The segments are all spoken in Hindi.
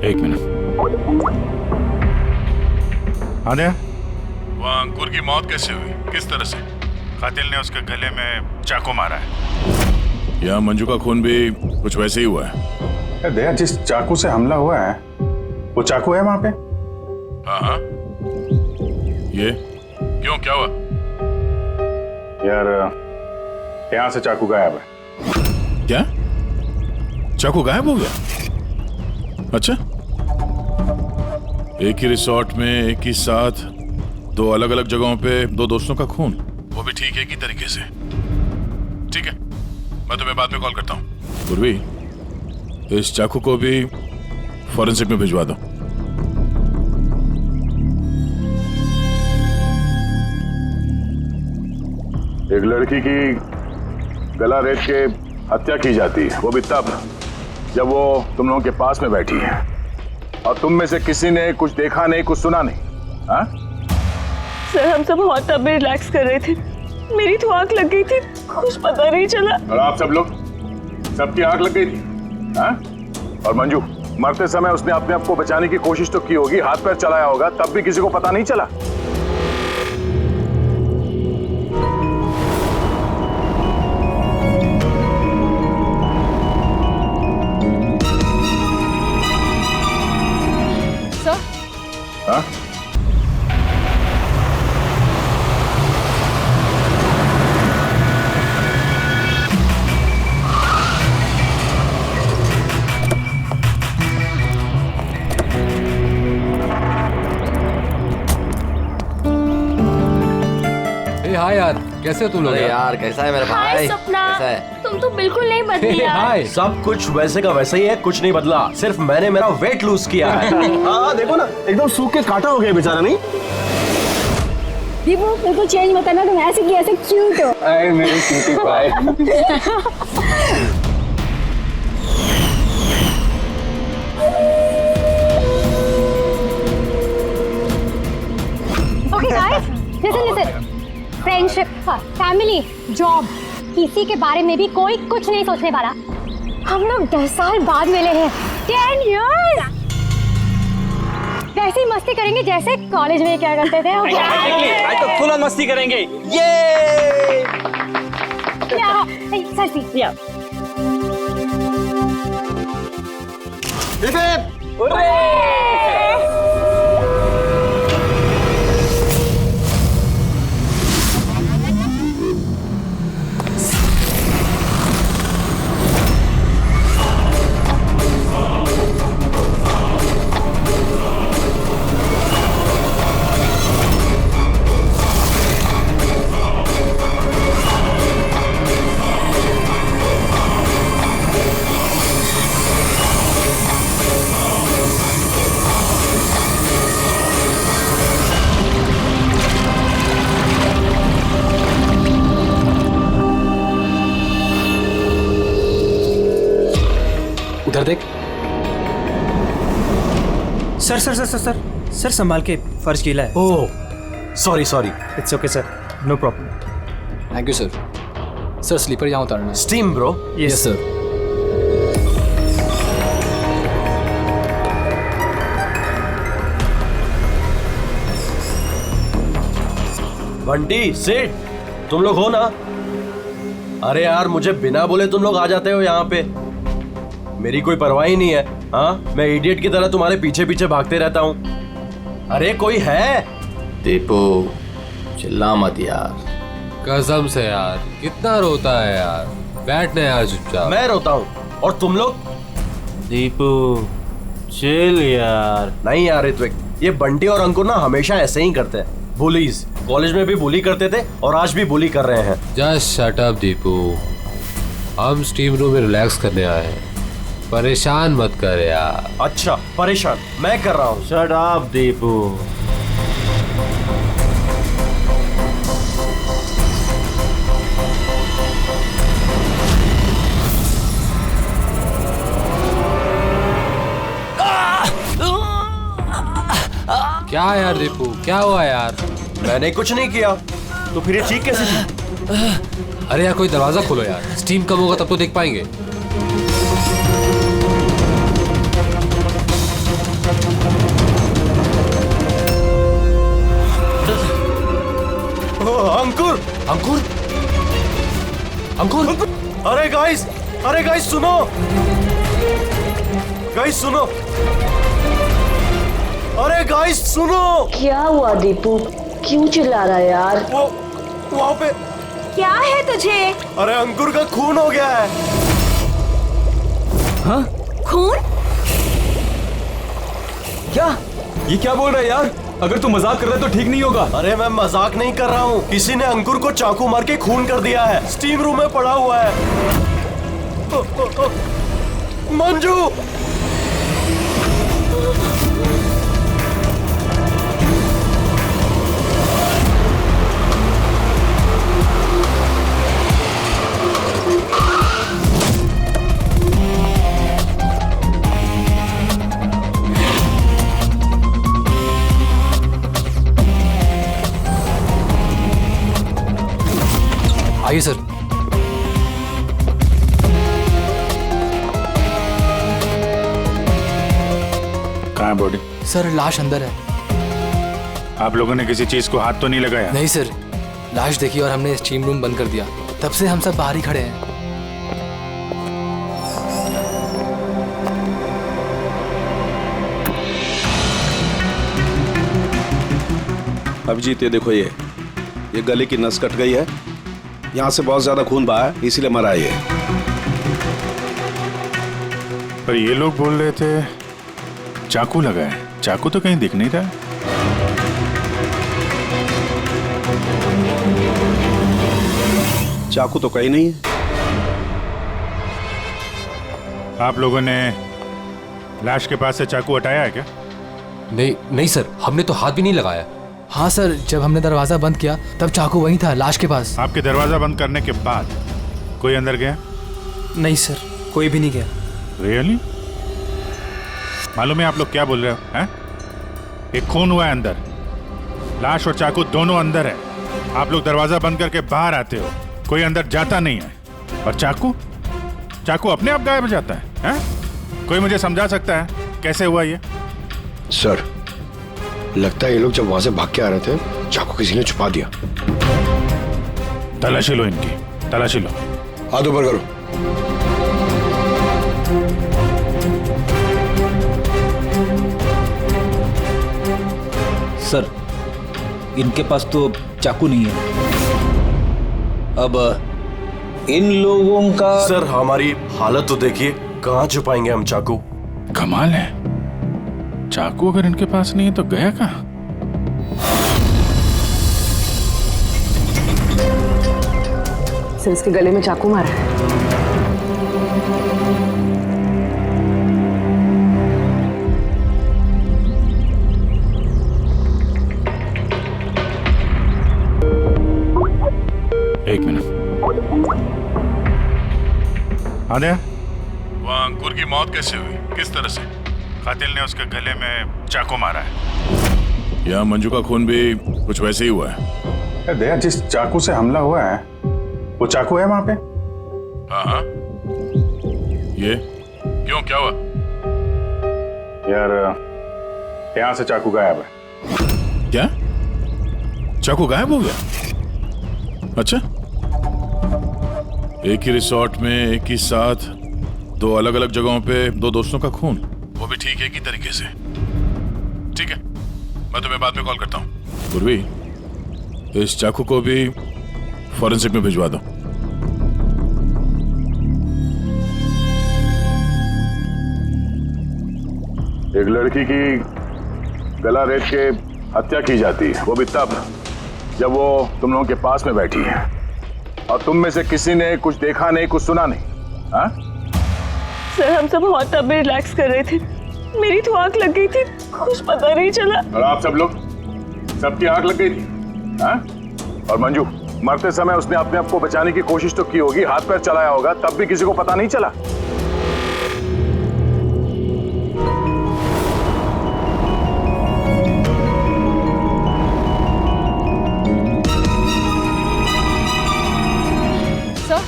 एक मिनट। हाँ दया, वहाँ अंकुर की मौत कैसे हुई, किस तरह से? कातिल ने उसके गले में चाकू मारा है। यहाँ मंजू का खून भी कुछ वैसे ही हुआ है। यार दया, जिस चाकू से हमला हुआ है वो चाकू है वहां पे? हाँ हाँ। ये क्यों, क्या हुआ? यार यहाँ से चाकू गायब है। क्या? चाकू गायब हो गया? अच्छा, एक ही रिसोर्ट में एक ही साथ दो अलग अलग जगहों पे दो दोस्तों का खून, वो भी ठीक एक ही तरीके से। ठीक है, मैं तुम्हें बाद में कॉल करता हूँ। पूर्वी, इस चाकू को भी फॉरेंसिक में भिजवा दो। एक लड़की की गला रेत के हत्या की जाती है, वो भी तब जब वो तुम लोगों के पास में बैठी है और तुम में से किसी ने कुछ देखा नहीं, कुछ सुना नहीं। हाँ सर, हम सब हॉट टब में रिलैक्स कर रहे थे, मेरी तो आंख लग गई थी, कुछ पता नहीं चला। और आप सब लोग, सबकी आंख लग गई थी? हाँ? और मंजू, मरते समय उसने अपने आप को बचाने की कोशिश तो की होगी, हाथ पैर चलाया होगा, तब भी किसी को पता नहीं चला? हाँ? हाय यार, कैसे हो तुम लोग? अरे यार कैसा है मेरा भाई? हाय सपना, कैसा है? तुम तो बिल्कुल नहीं बदली यार। हाय। सब कुछ वैसे का वैसा ही है, कुछ नहीं बदला, सिर्फ मैंने मेरा वेट लूज किया है। हाँ देखो ना, एकदम सूख के काटा हो गया बेचारा। नहीं दीपू, बिल्कुल चेंज मत करना, तुम ऐसे की ऐसे क्यूट हो। अरे मेरी cutie pie. Okay guys, listen, friendship, family, job, किसी के बारे में भी कोई कुछ नहीं सोचने वाला। हम लोग 10 साल बाद मिले हैं, 10 years। वैसे ही मस्ती करेंगे जैसे कॉलेज में क्या करते थे। आज तो फुल ऑन मस्ती करेंगे। ये सेल्फी। उधर देख। Sir sir sir sir sir sir संभाल के, फर्श गीला है। Oh sorry sorry. It's okay sir, no problem. Thank you sir. Sir slipper यहाँ उतारना है। Steam bro. Yes sir. Bunty Seth, तुम लोग हो ना? अरे यार मुझे बिना बोले तुम लोग आ जाते हो यहाँ पे, मेरी कोई परवाह ही नहीं है। हाँ, मैं इडियट की तरह तुम्हारे पीछे पीछे भागते रहता हूँ। अरे कोई है? दीपू चिल्ला मत यार। कसम से यार, कितना रोता है यार। बैठने यार चुपचाप। मैं रोता हूँ और तुम लोग? दीपू चिल यार। नहीं यार ऋत्विक, ये बंटी और अंकुर ना हमेशा ऐसे ही करते हैं। बुलीज, कॉलेज में भी बुली करते थे और आज भी बुली कर रहे हैं। जस्ट शट अप दीपू, हम स्टीम रूम में रिलैक्स करने आए हैं, परेशान मत कर यार। अच्छा परेशान मैं कर रहा हूँ। Shut up Deepu. क्या यार दीपू, क्या हुआ यार? मैंने कुछ नहीं किया। तो फिर ये चीख कैसे थी? अरे यार कोई दरवाजा खोलो यार, स्टीम कम होगा तब तो देख पाएंगे। अंकुर अंकुर अंकुर अरे गाइस सुनो अरे गाइस सुनो। क्या हुआ दीपू, क्यों चिल्ला रहा है यार? वो वहाँ पे क्या है तुझे? अरे अंकुर का खून हो गया है। हाँ खून? क्या? ये क्या बोल रहा है यार? अगर तू मजाक कर रहा है तो ठीक नहीं होगा। अरे मैं मजाक नहीं कर रहा हूँ, किसी ने अंकुर को चाकू मार के खून कर दिया है, स्टीम रूम में पड़ा हुआ है। मंजू आइए सर। कहाँ है बॉडी? सर लाश अंदर है। आप लोगों ने किसी चीज को हाथ तो नहीं लगाया? नहीं सर, लाश देखी और हमने स्टीम रूम बंद कर दिया, तब से हम सब बाहर ही खड़े हैं। अभिजीत ये देखो, ये गले की नस कट गई है, यहाँ से बहुत ज्यादा खून बहा है, इसीलिए मरा ये। पर ये लोग बोल रहे थे चाकू लगा है। चाकू तो कहीं दिख नहीं रहा। चाकू तो कहीं नहीं है। आप लोगों ने लाश के पास से चाकू हटाया है क्या? नहीं सर, हमने तो हाथ भी नहीं लगाया। हाँ सर, जब हमने दरवाजा बंद किया तब चाकू वहीं था, लाश के पास। आपके दरवाजा बंद करने के बाद कोई अंदर गया? नहीं सर, कोई भी नहीं गया। रियली? मालूम है आप लोग क्या बोल रहे हो? हैं? एक खून हुआ है अंदर, लाश और चाकू दोनों अंदर है। आप लोग दरवाजा बंद करके बाहर आते हो, कोई अंदर जाता नहीं है। और चाकू अपने आप गायब हो जाता है, हैं? कोई मुझे समझा सकता है कैसे हुआ ये? सर, लगता है ये लोग जब वहां से भाग के आ रहे थे, चाकू किसी ने छुपा दिया। तलाशी लो इनकी, तलाशी लो। हाथ ऊपर करो। सर, इनके पास तो चाकू नहीं है। अब इन लोगों का। सर हमारी हालत तो देखिए, कहाँ छुपाएंगे हम चाकू? कमाल है, चाकू अगर इनके पास नहीं है तो गया कहाँ? सर इसके गले में चाकू मारा है। एक मिनट। आद्या, वहाँ अंकुर की मौत कैसे हुई, किस तरह से? कातिल ने उसके गले में चाकू मारा है। यहाँ मंजू का खून भी कुछ वैसे ही हुआ है। दया, जिस चाकू से हमला हुआ है वो चाकू है वहां पे? हाँ। ये क्यों, क्या हुआ? यार यहाँ से चाकू गायब है। क्या? चाकू गायब हो गया? अच्छा, एक ही रिसोर्ट में एक ही साथ दो अलग अलग जगहों पे दो दोस्तों का खून, वो भी ठीक है की तरीके से। ठीक है, मैं तुम्हें बाद में कॉल करता हूँ। पूर्वी, इस चाकू को भी फॉरेंसिक में भिजवा दो। एक लड़की की गला रेत के हत्या की जाती है, वो भी तब जब वो तुम लोगों के पास में बैठी है और तुम में से किसी ने कुछ देखा नहीं, कुछ सुना नहीं। हाँ? सर हम सब हॉट टब में रिलैक्स कर रहे थे, मेरी तो आंख लग गई थी, कुछ पता नहीं चला। और आप सब लोग, सबकी आंख लग गई थी? हाँ? और मंजू, मरते समय उसने अपने आप को बचाने की कोशिश तो की होगी, हाथ पैर चलाया होगा, तब भी किसी को पता नहीं चला। सर,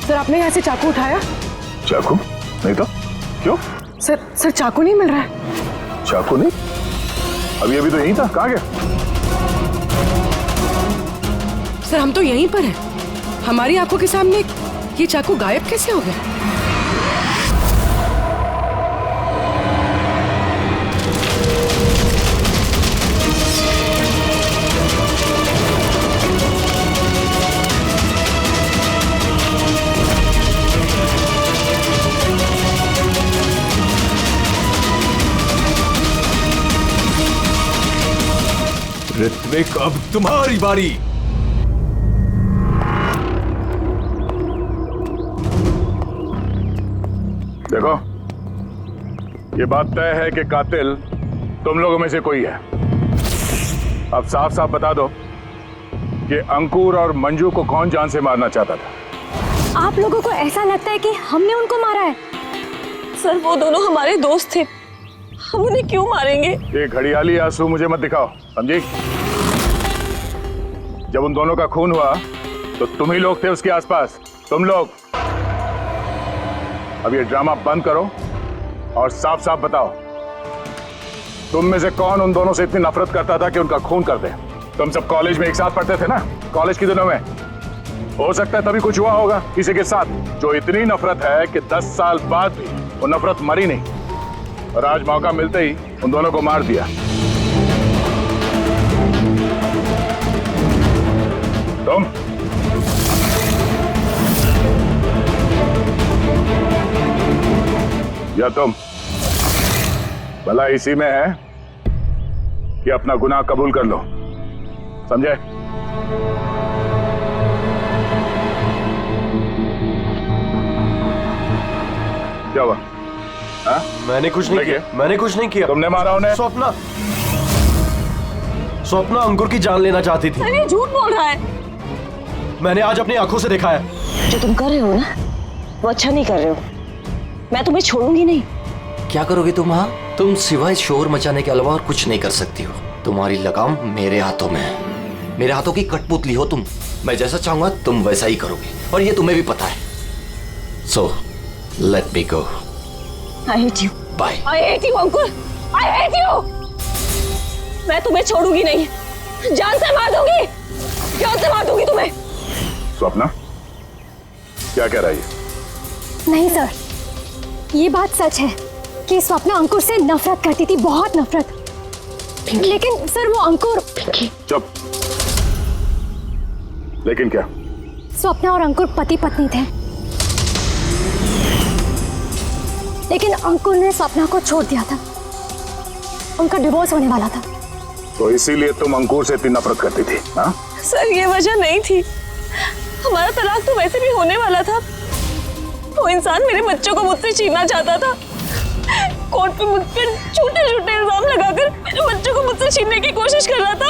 सर आपने यहाँ से चाकू उठाया? चाकू नहीं तो क्यों? सर चाकू नहीं मिल रहा है। चाकू नहीं? अभी तो यहीं था, कहाँ गया? सर हम तो यहीं पर हैं। हमारी आंखों के सामने ये चाकू गायब कैसे हो गया? ऋत्विक, अब तुम्हारी बारी। देखो, ये बात तय है कि कातिल तुम लोगों में से कोई है। अब साफ साफ बता दो कि अंकुर और मंजू को कौन जान से मारना चाहता था। आप लोगों को ऐसा लगता है कि हमने उनको मारा है? सर वो दोनों हमारे दोस्त थे, हम उन्हें क्यों मारेंगे? ये घड़ियाली आंसू मुझे मत दिखाओ, समझी? जब उन दोनों का खून हुआ तो तुम ही लोग थे उसके आसपास, तुम लोग। अब ये ड्रामा बंद करो और साफ साफ बताओ, तुम में से कौन उन दोनों से इतनी नफरत करता था कि उनका खून कर दे? तुम सब कॉलेज में एक साथ पढ़ते थे ना, कॉलेज के दिनों में। हो सकता है तभी कुछ हुआ होगा किसी के साथ, जो इतनी नफरत है कि 10 साल बाद भी वो नफरत मरी नहीं, और आज मौका मिलते ही उन दोनों को मार दिया। तुम या तुम, भला इसी में है कि अपना गुनाह कबूल कर लो, समझे? क्या हुआ? हाँ? मैंने कुछ नहीं किया। मैंने कुछ नहीं किया। तुमने मारा उन्हें? स्वप्ना अंकुर की जान लेना चाहती थी। अरे झूठ बोल रहा है। मैंने आज अपनी आंखों से देखा है। जो तुम कर रहे हो ना, वो अच्छा नहीं कर रहे हो। मैं तुम्हें छोड़ूंगी नहीं। क्या करोगी तुम? हाँ, तुम सिवाय शोर मचाने के अलावा और कुछ नहीं कर सकती हो। तुम्हारी लगाम मेरे हाथों में है। मेरे हाथों की कठपुतली हो तुम। मैं जैसा चाहूंगा तुम वैसा ही करोगे, और ये तुम्हें भी पता है। So let me go. I hate you. Bye. I hate you, Ankur. I hate you. मैं तुम्हें छोड़ूंगी नहीं, जान से मार दूंगी, जान से मार दूंगी तुम्हें। स्वप्ना, क्या कह रही है? नहीं सर, ये बात सच है कि स्वप्ना अंकुर से नफरत करती थी, बहुत नफरत। लेकिन सर वो अंकुर। चुप। लेकिन क्या? स्वप्ना और अंकुर पति पत्नी थे, लेकिन अंकुर ने स्वप्ना को छोड़ दिया था। उनका डिवोर्स होने वाला था। तो इसीलिए तुम अंकुर से इतनी नफरत करती थी? हाँ? सर ये वजह नहीं थी, हमारा तलाक तो वैसे भी होने वाला था। वो इंसान मेरे बच्चों को मुझसे छीनना चाहता था। कोर्ट पे मुझ पर झूठे झूठे इल्जाम लगाकर मेरे बच्चों को मुझसे छीनने की कोशिश कर रहा था।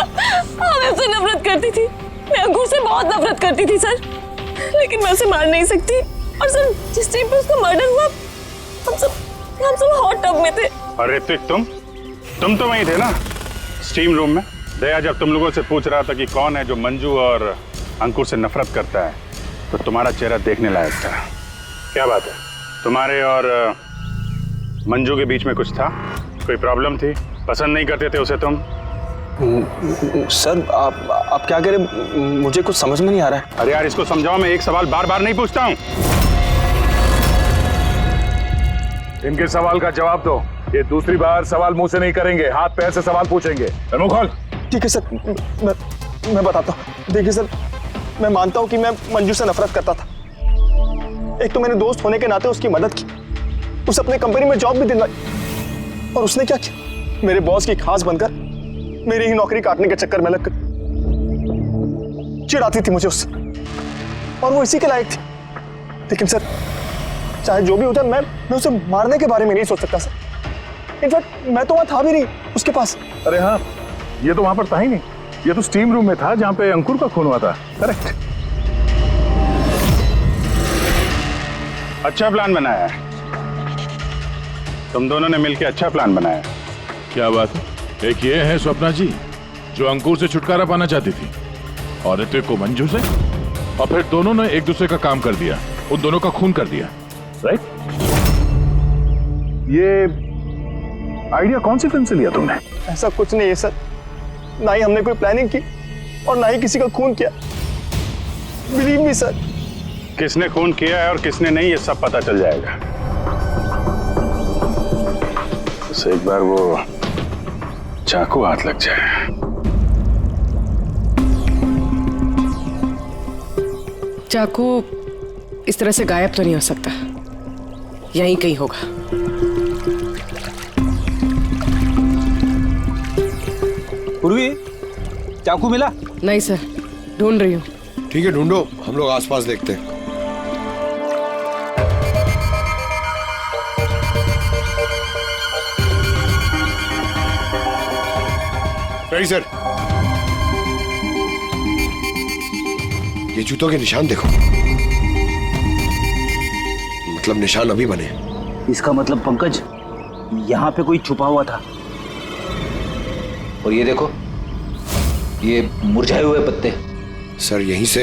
हाँ, मैं उससे नफरत करती थी। मैं अंकुर से बहुत नफरत करती थी सर, लेकिन मैं उसे मार नहीं सकती। और सर जिस टाइम पे उसका मर्डर हुआ, हम सब हॉट टब में थे। अरे तुम तो वहीं थे ना, स्टीम रूम में। दया जब तुम लोगों से पूछ रहा था कि कौन है जो मंजू और अंकुर से नफरत करता है, तो तुम्हारा चेहरा देखने लायक था। क्या बात है, तुम्हारे और मंजू के बीच में कुछ था? कोई प्रॉब्लम थी? पसंद नहीं करते थे उसे तुम? सर आप क्या कह रहे, मुझे कुछ समझ में नहीं आ रहा है। अरे यार इसको समझाओ, मैं एक सवाल बार बार नहीं पूछता हूँ। इनके सवाल का जवाब दो। ये दूसरी बार सवाल मुंह से नहीं करेंगे, हाथ पैर से सवाल पूछेंगे। मुंह खोल। ठीक है सर, मैं बताता हूँ। देखिए सर, मैं मानता हूँ कि मैं मंजू से नफरत करता था। एक तो मैंने दोस्त होने के नाते उसकी मदद की, उसे अपने कंपनी में जॉब भी दिलवाई, और उसने क्या किया, मेरे बॉस की खास बनकर मेरी ही नौकरी काटने के चक्कर में लगकर चिढ़ाती थी मुझे उससे, और वो इसी के लायक थी। लेकिन सर चाहे जो भी हो जाए, मैं उसे मारने के बारे में नहीं सोच सकता सर। इनफैक्ट मैं तो वहां था भी नहीं उसके पास। अरे हाँ, ये तो वहां पर था ही नहीं, ये तो स्टीम रूम में था जहां पे अंकुर का खून हुआ था। करेक्ट। अच्छा प्लान बनाया है तुम दोनों ने मिलकर, अच्छा प्लान बनाया। क्या बात है? एक ये है स्वप्ना जी जो अंकुर से छुटकारा पाना चाहती थी, और ऋत्विक को मंजू से, और फिर दोनों ने एक दूसरे का काम कर दिया, उन दोनों का खून कर दिया। राइट? ये आइडिया कौन सी फिल्म से लिया तुमने? ऐसा कुछ नहीं है सर, ना ही हमने कोई प्लानिंग की और ना ही किसी का खून किया। Believe me sir. किसने खून किया है और किसने नहीं, ये सब पता चल जाएगा। बस एक बार वो चाकू हाथ लग जाए। चाकू इस तरह से गायब तो नहीं हो सकता, यहीं कहीं होगा। पूर्वी, चाकू मिला? नहीं सर, ढूंढ रही हूँ। ठीक है, ढूंढो, हम लोग आसपास देखते हैं। सही सर, ये जूतों के निशान देखो, मतलब निशान अभी बने। इसका मतलब पंकज, यहाँ पे कोई छुपा हुआ था। और ये देखो, ये मुरझाए हुए पत्ते। सर यहीं से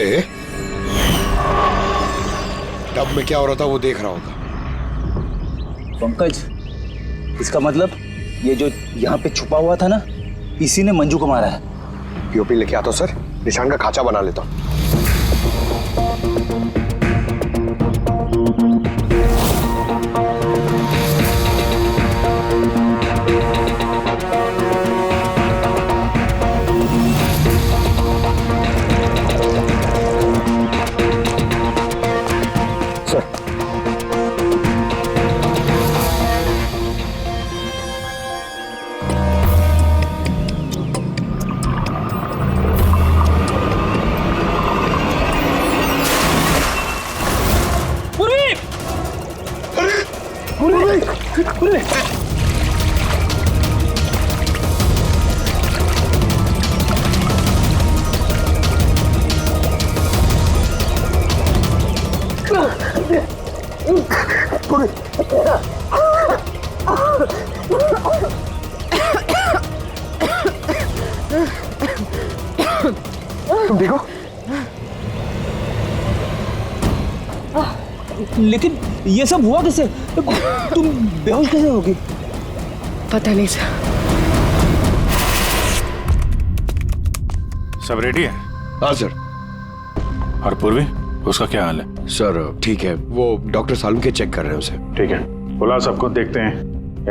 टब में क्या हो रहा था वो देख रहा होगा। पंकज, इसका मतलब ये जो यहाँ पे छुपा हुआ था ना, इसी ने मंजू को मारा है। पीओपी लेके आता हूँ सर, निशान का खाचा बना लेता हूँ। तुम देखो, लेकिन ये सब हुआ कैसे? तुम बेहोश कैसे होगी? पता नहीं सर। सब रेडी है? हाँ सर। और पूर्वी, उसका क्या हाल है? सर ठीक है, वो डॉक्टर सालम के चेक कर रहे हैं उसे। ठीक है, बुला सबको, देखते हैं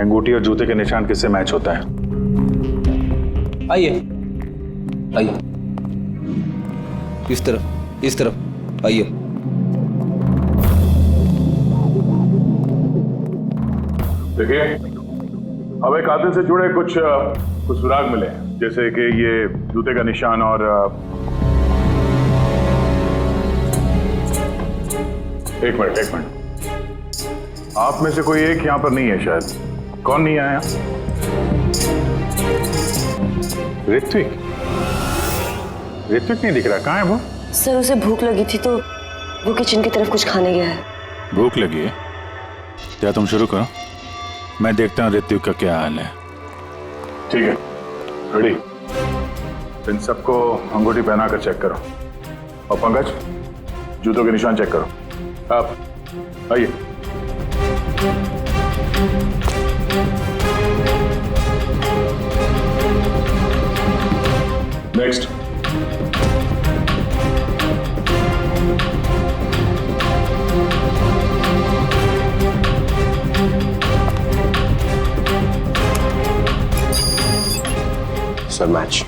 अंगूठी और जूते के निशान किससे मैच होता है। आइए आइए, इस तरफ आइए। देखिए, हमें कातिल से जुड़े कुछ सुराग मिले हैं, जैसे कि ये जूते का निशान और एक मिनट, आप में से कोई एक यहाँ पर नहीं है शायद। कौन नहीं आया? ऋत्विक नहीं दिख रहा, कहाँ है वो? सर उसे भूख लगी थी तो वो किचन की तरफ कुछ खाने गया है। भूख लगी है? क्या तुम शुरू करो, मैं देखता हूँ ऋत्विक का क्या हाल है। ठीक है, रेडी। इन सबको अंगूठी पहना कर चेक करो, और पंकज जूतों के निशान चेक करो। आप आइए। नेक्स्ट। Sir match.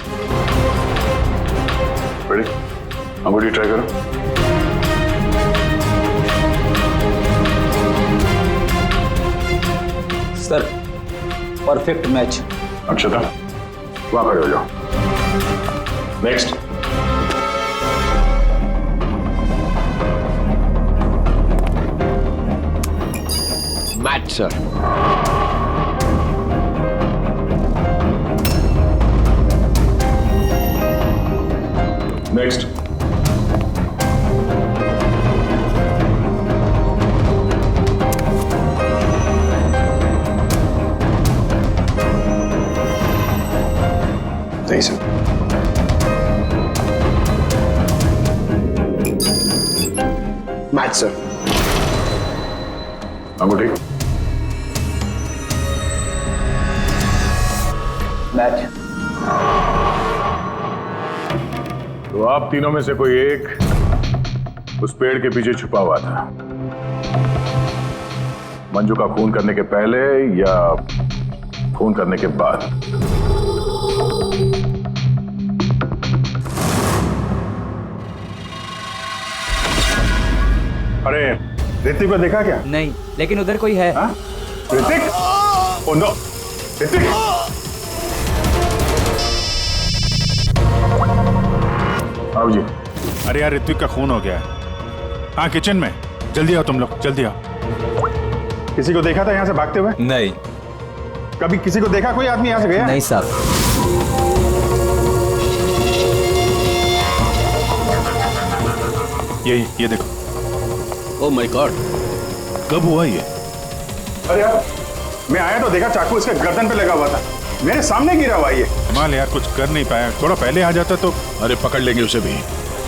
रेडी, अंगूठी ट्राई करो। Sir perfect match. अक्षता, वहां खड़े हो जाओ। नेक्स्ट। Match sir. नेक्स्ट। नहीं सर। Match sir. अंगूठी। मैच। तो आप तीनों में से कोई एक उस पेड़ के पीछे छुपा हुआ था। मंजू का खून करने के पहले या खून करने के बाद? अरे ऋतिक को देखा क्या? नहीं, लेकिन उधर कोई है। ऋतिक? Oh no, Hrithik! आओ जी। अरे यार ऋतिक का खून हो गया है। हाँ किचन में, जल्दी आओ तुम लोग, जल्दी आओ। किसी को देखा था यहाँ से भागते हुए? नहीं। कभी किसी को देखा कोई आदमी यहाँ से गया? नहीं साहब। ये देखो। ओह माय गॉड, कब हुआ ये? अरे यार मैं आया तो देखा चाकू इसके गर्दन पे लगा हुआ था, मेरे सामने गिरा हुआ ये। कमाल यार, कुछ कर नहीं पाया, थोड़ा पहले आ जाता तो। अरे पकड़ लेंगे उसे भी।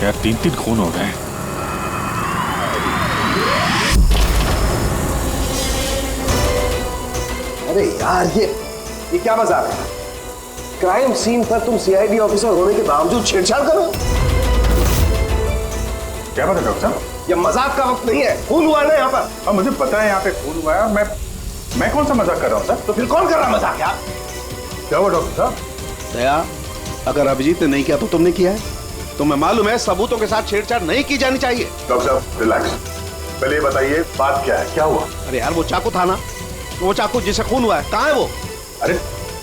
यार 3 खून हो गए। अरे यार ये क्या मजाक है? क्राइम सीन पर तुम सीआईडी ऑफिसर होने के बावजूद छेड़छाड़ करो? क्या पता डॉक्टर साहब? ये मजाक का वक्त नहीं है, खून हुआ है ना यहाँ पर। अब मुझे पता है यहाँ पे खून हुआ है, मैं कौन सा मजाक कर रहा हूँ सर? तो फिर कौन कर रहा मजाक यार? क्या हुआ डॉक्टर साहब? दया, अगर अभिजीत ने नहीं किया तो तुमने किया है। तुम्हें मालूम है सबूतों के साथ छेड़छाड़ नहीं की जानी चाहिए। डॉक्टर साहब रिलैक्स, पहले बताइए बात क्या है, क्या हुआ? अरे यार वो चाकू था ना, वो चाकू जिससे खून हुआ है, कहाँ है वो? अरे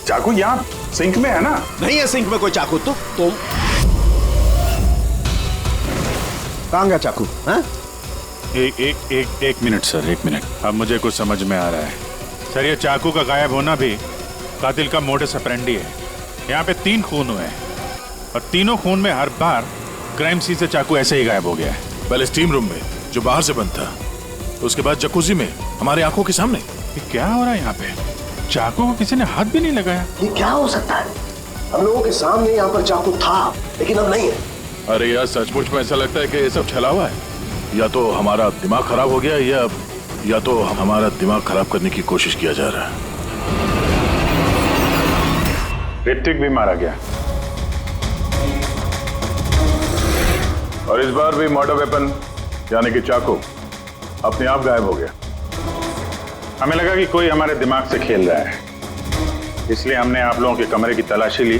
चाकू यहाँ सिंक में है ना? नहीं है सिंक में कोई चाकू। तुम कहाँ गया चाकू? हाँ? एक मिनट सर, 1 मिनट। अब मुझे कुछ समझ में आ रहा है सर। ये चाकू का गायब होना भी कातिल का मोडस ऑपरेंडी है। यहाँ पे 3 खून हुए हैं और तीनों खून में हर बार क्राइम सीन से चाकू ऐसे ही गायब हो गया है। पहले स्टीम रूम में जो बाहर से बंद था, उसके बाद जकूजी में हमारे आंखों के सामने। ये क्या हो रहा है यहाँ पे? चाकू को किसी ने हाथ भी नहीं लगाया। ये क्या हो सकता है? हम लोगों के सामने यहाँ पर चाकू था लेकिन अब नहीं है। अरे यार सचमुच में ऐसा लगता है कि ये सब छलावा है। या तो हमारा दिमाग खराब हो गया या तो हमारा दिमाग खराब करने की कोशिश किया जा रहा है। ऋतिक भी मारा गया और इस बार भी मर्डर वेपन यानी कि चाकू अपने आप गायब हो गया। हमें लगा कि कोई हमारे दिमाग से खेल रहा है, इसलिए हमने आप लोगों के कमरे की तलाशी ली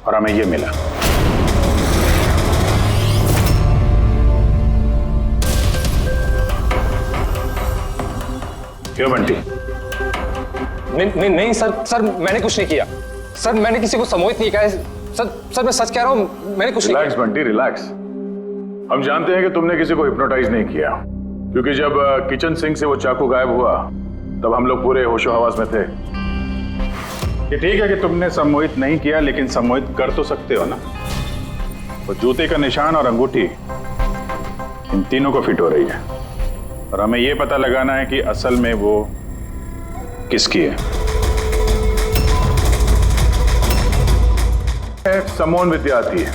और हमें ये मिला। क्यों बंटी? नहीं सर मैंने कुछ नहीं किया। सर मैंने किसी को सम्मोहित नहीं किया है। सर मैं सच कह रहा हूँ, मैंने कुछ नहीं किया। Relax Bunty relax. हम जानते हैं कि तुमने किसी को हिप्नोटाइज नहीं किया, क्योंकि जब किचन सिंक से वो चाकू गायब हुआ तब हम लोग पूरे होशो हवास में थे। ये ठीक है कि तुमने सम्मोहित नहीं किया, लेकिन सम्मोहित कर तो सकते हो ना। वो जूते का निशान और अंगूठी इन तीनों को फिट हो रही है और हमें ये पता लगाना है कि असल में वो किसकी है। सम्मोहन विद्या आती है।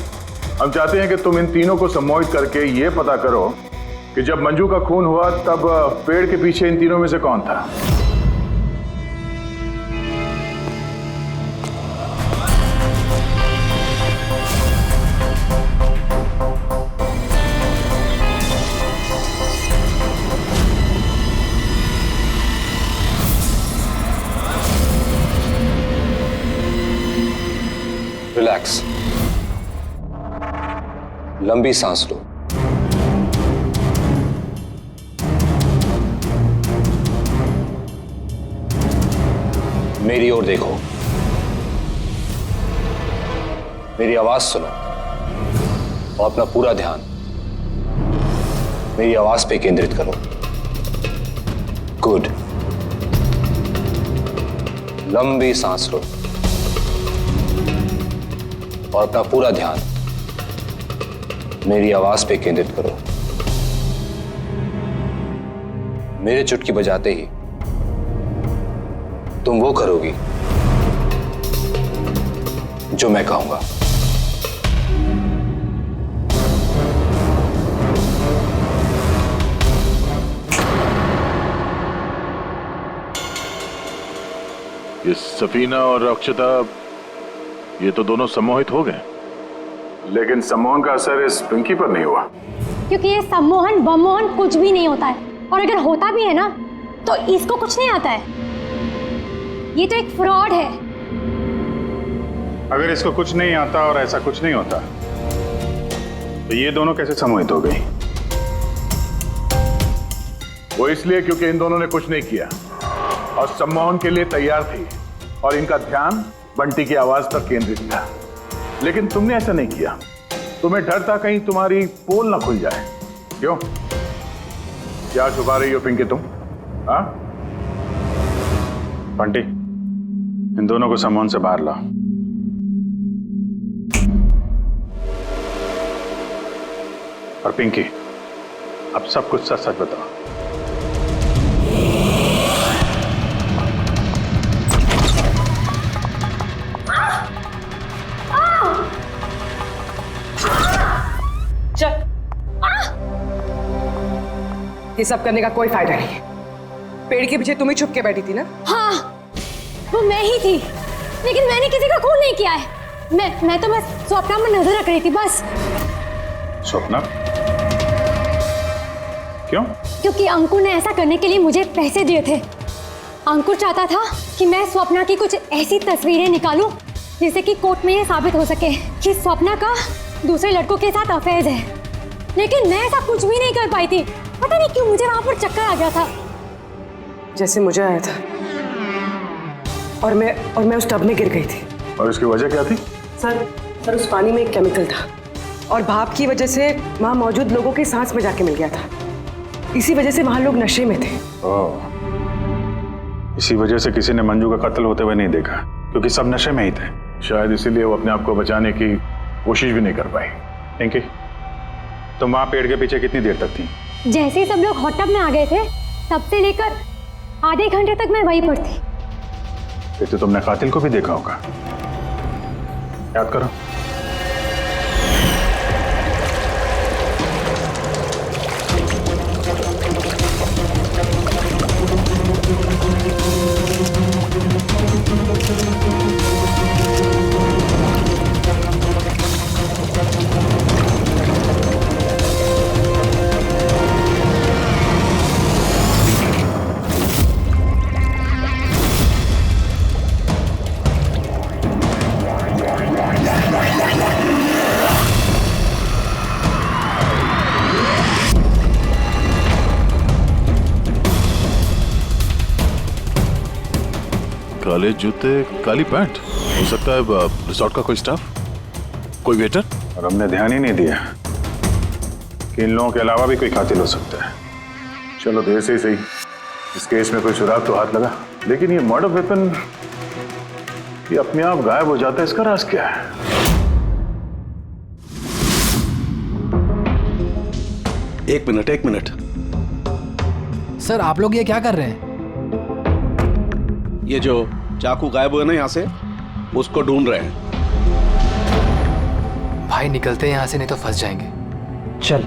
हम चाहते हैं कि तुम इन तीनों को सम्मोहित करके ये पता करो कि जब मंजू का खून हुआ तब पेड़ के पीछे इन तीनों में से कौन था। रिलैक्स, लंबी सांस लो। मेरी ओर देखो, मेरी आवाज सुनो और अपना पूरा ध्यान मेरी आवाज पे केंद्रित करो। गुड। लंबी सांस लो और अपना पूरा ध्यान मेरी आवाज पे केंद्रित करो। मेरे चुटकी बजाते ही तुम वो करोगी जो मैं कहूंगा। ये सफीना और अक्षता, ये तो दोनों सम्मोहित हो गए। लेकिन सम्मोहन का असर इस पिंकी पर नहीं हुआ। क्योंकि ये सम्मोहन बमोहन कुछ भी नहीं होता है, और अगर होता भी है ना तो इसको कुछ नहीं आता है। ये तो एक फ्रॉड है। अगर इसको कुछ नहीं आता और ऐसा कुछ नहीं होता तो ये दोनों कैसे सम्मोहित हो गई? वो इसलिए क्योंकि इन दोनों ने कुछ नहीं किया और सम्मोहन के लिए तैयार थी और इनका ध्यान बंटी की आवाज पर केंद्रित था। लेकिन तुमने ऐसा नहीं किया। तुम्हें डर था कहीं तुम्हारी पोल ना खुल जाए। क्यों? क्या छुपा रही हो पिंकी तुम? हाँ? बंटी, इन दोनों को सम्मोहन से बाहर लाओ। और पिंकी, अब सब कुछ सच सच बताओ। चल, ये सब करने का कोई फायदा नहीं है। पेड़ के पीछे तुम ही छुप के बैठी थी ना? हाँ, वो मैं ही थी, लेकिन मैंने किसी का खून नहीं किया है। मैं तो बस स्वप्ना में नजर रख रही थी बस। स्वप्ना? क्यों? क्योंकि अंकुर ने ऐसा करने के लिए मुझे पैसे दिए थे। अंकुर चाहता था कि मैं स्वप्ना की कुछ ऐसी तस्वीरें निकालूं जिससे कि कोर्ट में ये साबित हो सके कि स्वप्ना का दूसरे लड़कों के साथ अफेयर है। लेकिन मैं ऐसा कुछ भी नहीं कर पाई थी। पता नहीं क्यों मुझे वहां पर चक्कर आ गया था, जैसे मुझे आया था। और मैं उस टब में गिर गई थी। और इसकी वजह क्या थी? सर उस पानी में एक केमिकल था और भाप की वजह से वहां मौजूद लोगों की सांस में जाके मिल गया था। इसी वजह से वहां लोग नशे में थे। इसी वजह से किसी ने मंजू का कत्ल होते हुए नहीं देखा, क्योंकि सब नशे में ही थे। शायद इसीलिए वो अपने आप को बचाने की कोशिश भी नहीं कर पाई। पिंकी, तुम वहां पेड़ के पीछे कितनी देर तक थी? जैसे ही सब लोग हॉट टब में आ गए थे तब से लेकर आधे घंटे तक मैं वहीं पर थी। फिर तो तुमने कातिल को भी देखा होगा। याद करो। काले जूते, काली पैंट। हो सकता है रिसोर्ट का कोई स्टाफ, कोई वेटर। और हमने ध्यान ही नहीं दिया कि इन लोगों के अलावा भी कोई कातिल हो सकता है। चलो देर से ही सही, इस केस में कोई सुराग तो हाथ लगा। लेकिन ये मर्डर वेपन ये अपने आप गायब हो जाता है, इसका राज क्या है? एक मिनट। सर आप लोग ये क्या कर रहे हैं? ये जो चाकू गायब हुए ना यहाँ से, उसको ढूंढ रहे हैं। भाई निकलते हैं यहाँ से, नहीं तो फंस जाएंगे। चल।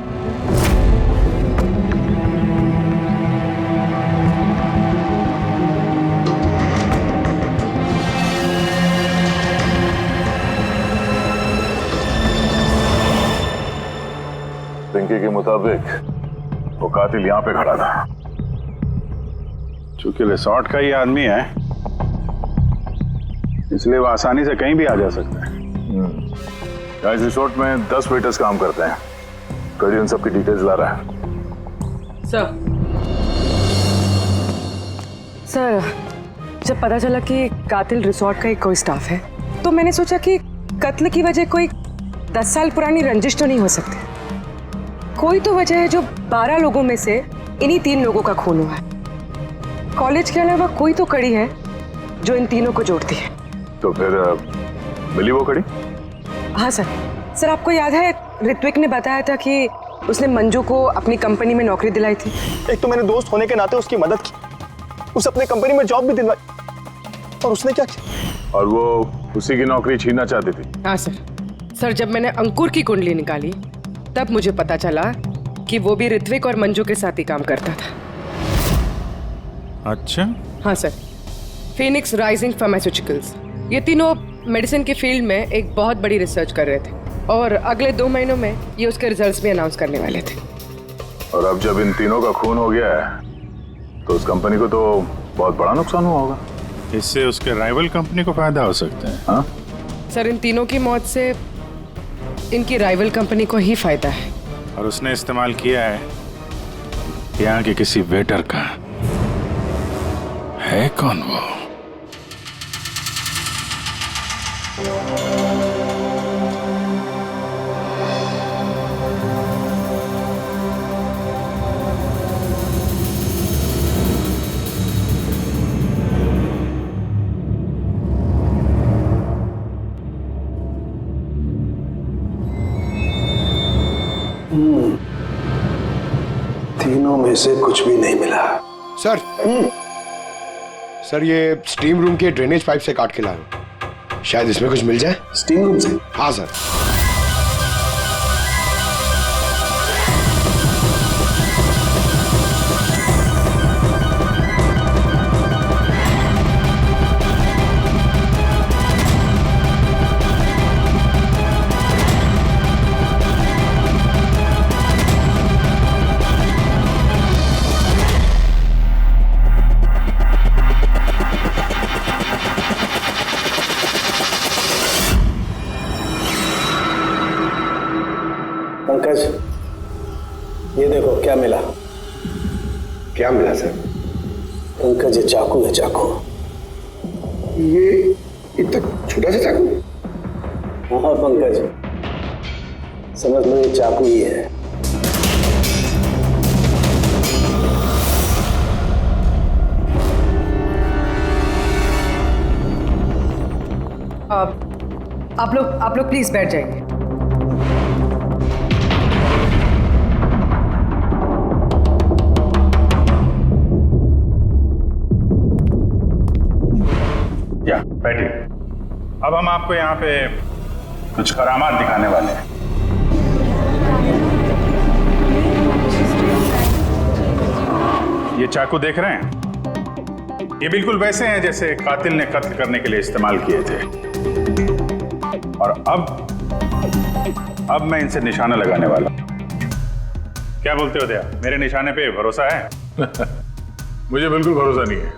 पिंकी के मुताबिक वो कातिल यहाँ पे खड़ा था। चूंकि रिसोर्ट का ही आदमी है इसलिए वो आसानी से कहीं भी आ जा सकता है। इस रिसोर्ट में 10 वेटर्स काम करते हैं। कड़ी उन सबकी डिटेल्स ला रहा है। सर जब पता चला कि कातिल रिसोर्ट का ही कोई स्टाफ है तो मैंने सोचा कि कत्ल की वजह कोई 10 साल पुरानी रंजिश तो नहीं हो सकती। कोई तो वजह है जो 12 लोगों में से इन्हीं 3 लोगों का खून हुआ है। कॉलेज के अलावा कोई तो कड़ी है जो इन तीनों को जोड़ती है। तो फिर मिली वो कड़ी? हाँ सर आपको याद है ऋत्विक ने बताया था कि उसने मंजू को अपनी कंपनी में नौकरी दिलाई थी। एक तो मैंने दोस्त होने के नाते उसकी मदद की, उसे अपने कंपनी में जॉब भी दिलवाई, और उसने क्या किया? और वो उसी की नौकरी छीनना चाहती थी। हाँ सर जब मैंने अंकुर की कुंडली निकाली तब मुझे पता चला कि वो भी ऋत्विक और मंजू के साथ ही काम करता था। अच्छा। हाँ सर, फीनिक्स राइजिंग फार्मास्यूटिकल्स, ये तीनों मेडिसिन के फील्ड में एक बहुत बड़ी रिसर्च कर रहे थे। और अगले 2 महीनों में ये उसके रिजल्ट्स भी अनाउंस करने वाले थे। और अब जब इन तीनों का खून हो गया है तो उस कंपनी को तो बहुत बड़ा नुकसान हुआ होगा। इससे उसके राइवल कंपनी को फायदा हो सकता है। हाँ सर, इन तीनों की मौत से इनकी राइवल कंपनी को ही फायदा है। और उसने इस्तेमाल किया है यहाँ के किसी वेटर का। है कौन वो? तीनों में से कुछ भी नहीं मिला। सर सर, ये स्टीम रूम के ड्रेनेज पाइप से काट के लाया, शायद इसमें कुछ मिल जाए। स्टीम रूम से? हाँ सर। पंकज, ये देखो क्या मिला। क्या मिला सर? पंकज, ये चाकू है, चाकू। ये इतना छोटा सा चाकू? हाँ पंकज, समझ लो ये चाकू ही है। आप लोग प्लीज बैठ जाइए। या बैठिए। अब हम आपको यहाँ पे कुछ करामात दिखाने वाले हैं। ये चाकू देख रहे हैं? ये बिल्कुल वैसे हैं जैसे कातिल ने कत्ल करने के लिए इस्तेमाल किए थे। और अब मैं इनसे निशाना लगाने वाला हूं। क्या बोलते हो दया, मेरे निशाने पे भरोसा है? मुझे बिल्कुल भरोसा नहीं है।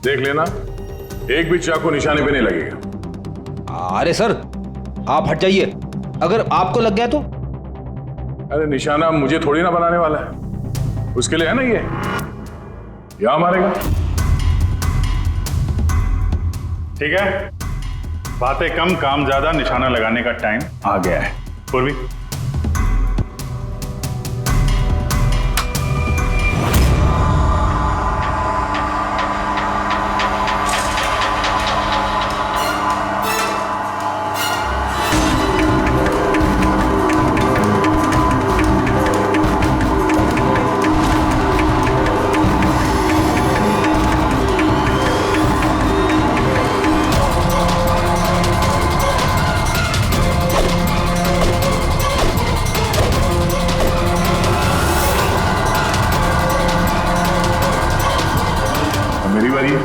देख लेना, एक भी चाकू निशाने पे नहीं लगेगा। अरे सर, आप हट जाइए, अगर आपको लग गया तो? अरे निशाना मुझे थोड़ी ना बनाने वाला है, उसके लिए है ना ये, यहां मारेगा। ठीक है, बातें कम काम ज्यादा, निशाना लगाने का टाइम आ गया है। पूर्वी, मेरी बारी है।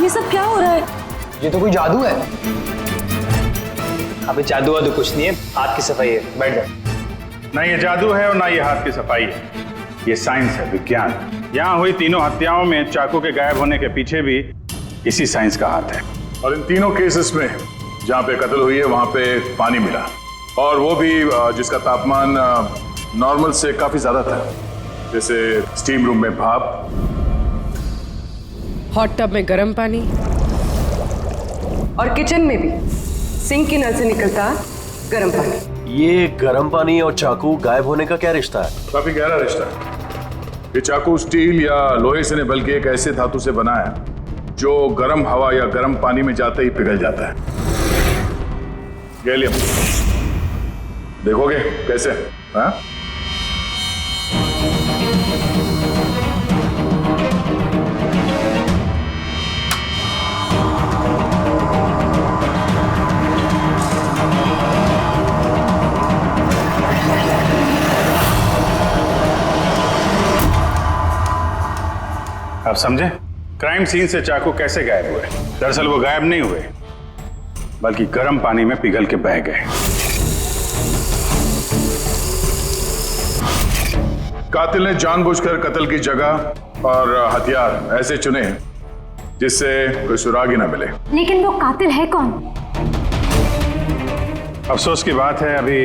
ये सब क्या हो रहा है? ये तो कोई जादू है। अबे जादू वादू कुछ नहीं है, हाथ की सफाई है, बैठ जाओ। ना ये जादू है और ना ये हाथ की सफाई है, ये साइंस है, विज्ञान। यहाँ हुई तीनों हत्याओं में चाकू के गायब होने के पीछे भी इसी साइंस का हाथ है। और इन तीनों केसेस में जहां पे कत्ल हुई है वहां पे पानी मिला, और वो भी जिसका तापमान नॉर्मल से काफी ज्यादा था, जैसे स्टीम रूम में भाप, हॉट टब में गर्म पानी, और किचन में भी सिंक की नल से निकलता गर्म पानी। ये गर्म पानी और चाकू गायब होने का क्या रिश्ता है? काफी गहरा रिश्ता है। ये चाकू स्टील या लोहे से नहीं बल्कि एक ऐसे धातु से बना है जो गर्म हवा या गर्म पानी में जाते ही पिघल जाता है। गैलियम, देखोगे कैसे? हाँ? आप समझे? क्राइम सीन से चाकू कैसे गायब हुए? दरअसल वो गायब नहीं हुए, बल्कि गर्म पानी में पिघल के बह गए। कातिल ने जानबूझकर कत्ल की जगह और हथियार ऐसे चुने जिससे कोई सुराग ही ना मिले। लेकिन वो कातिल है कौन? अफसोस की बात है, अभी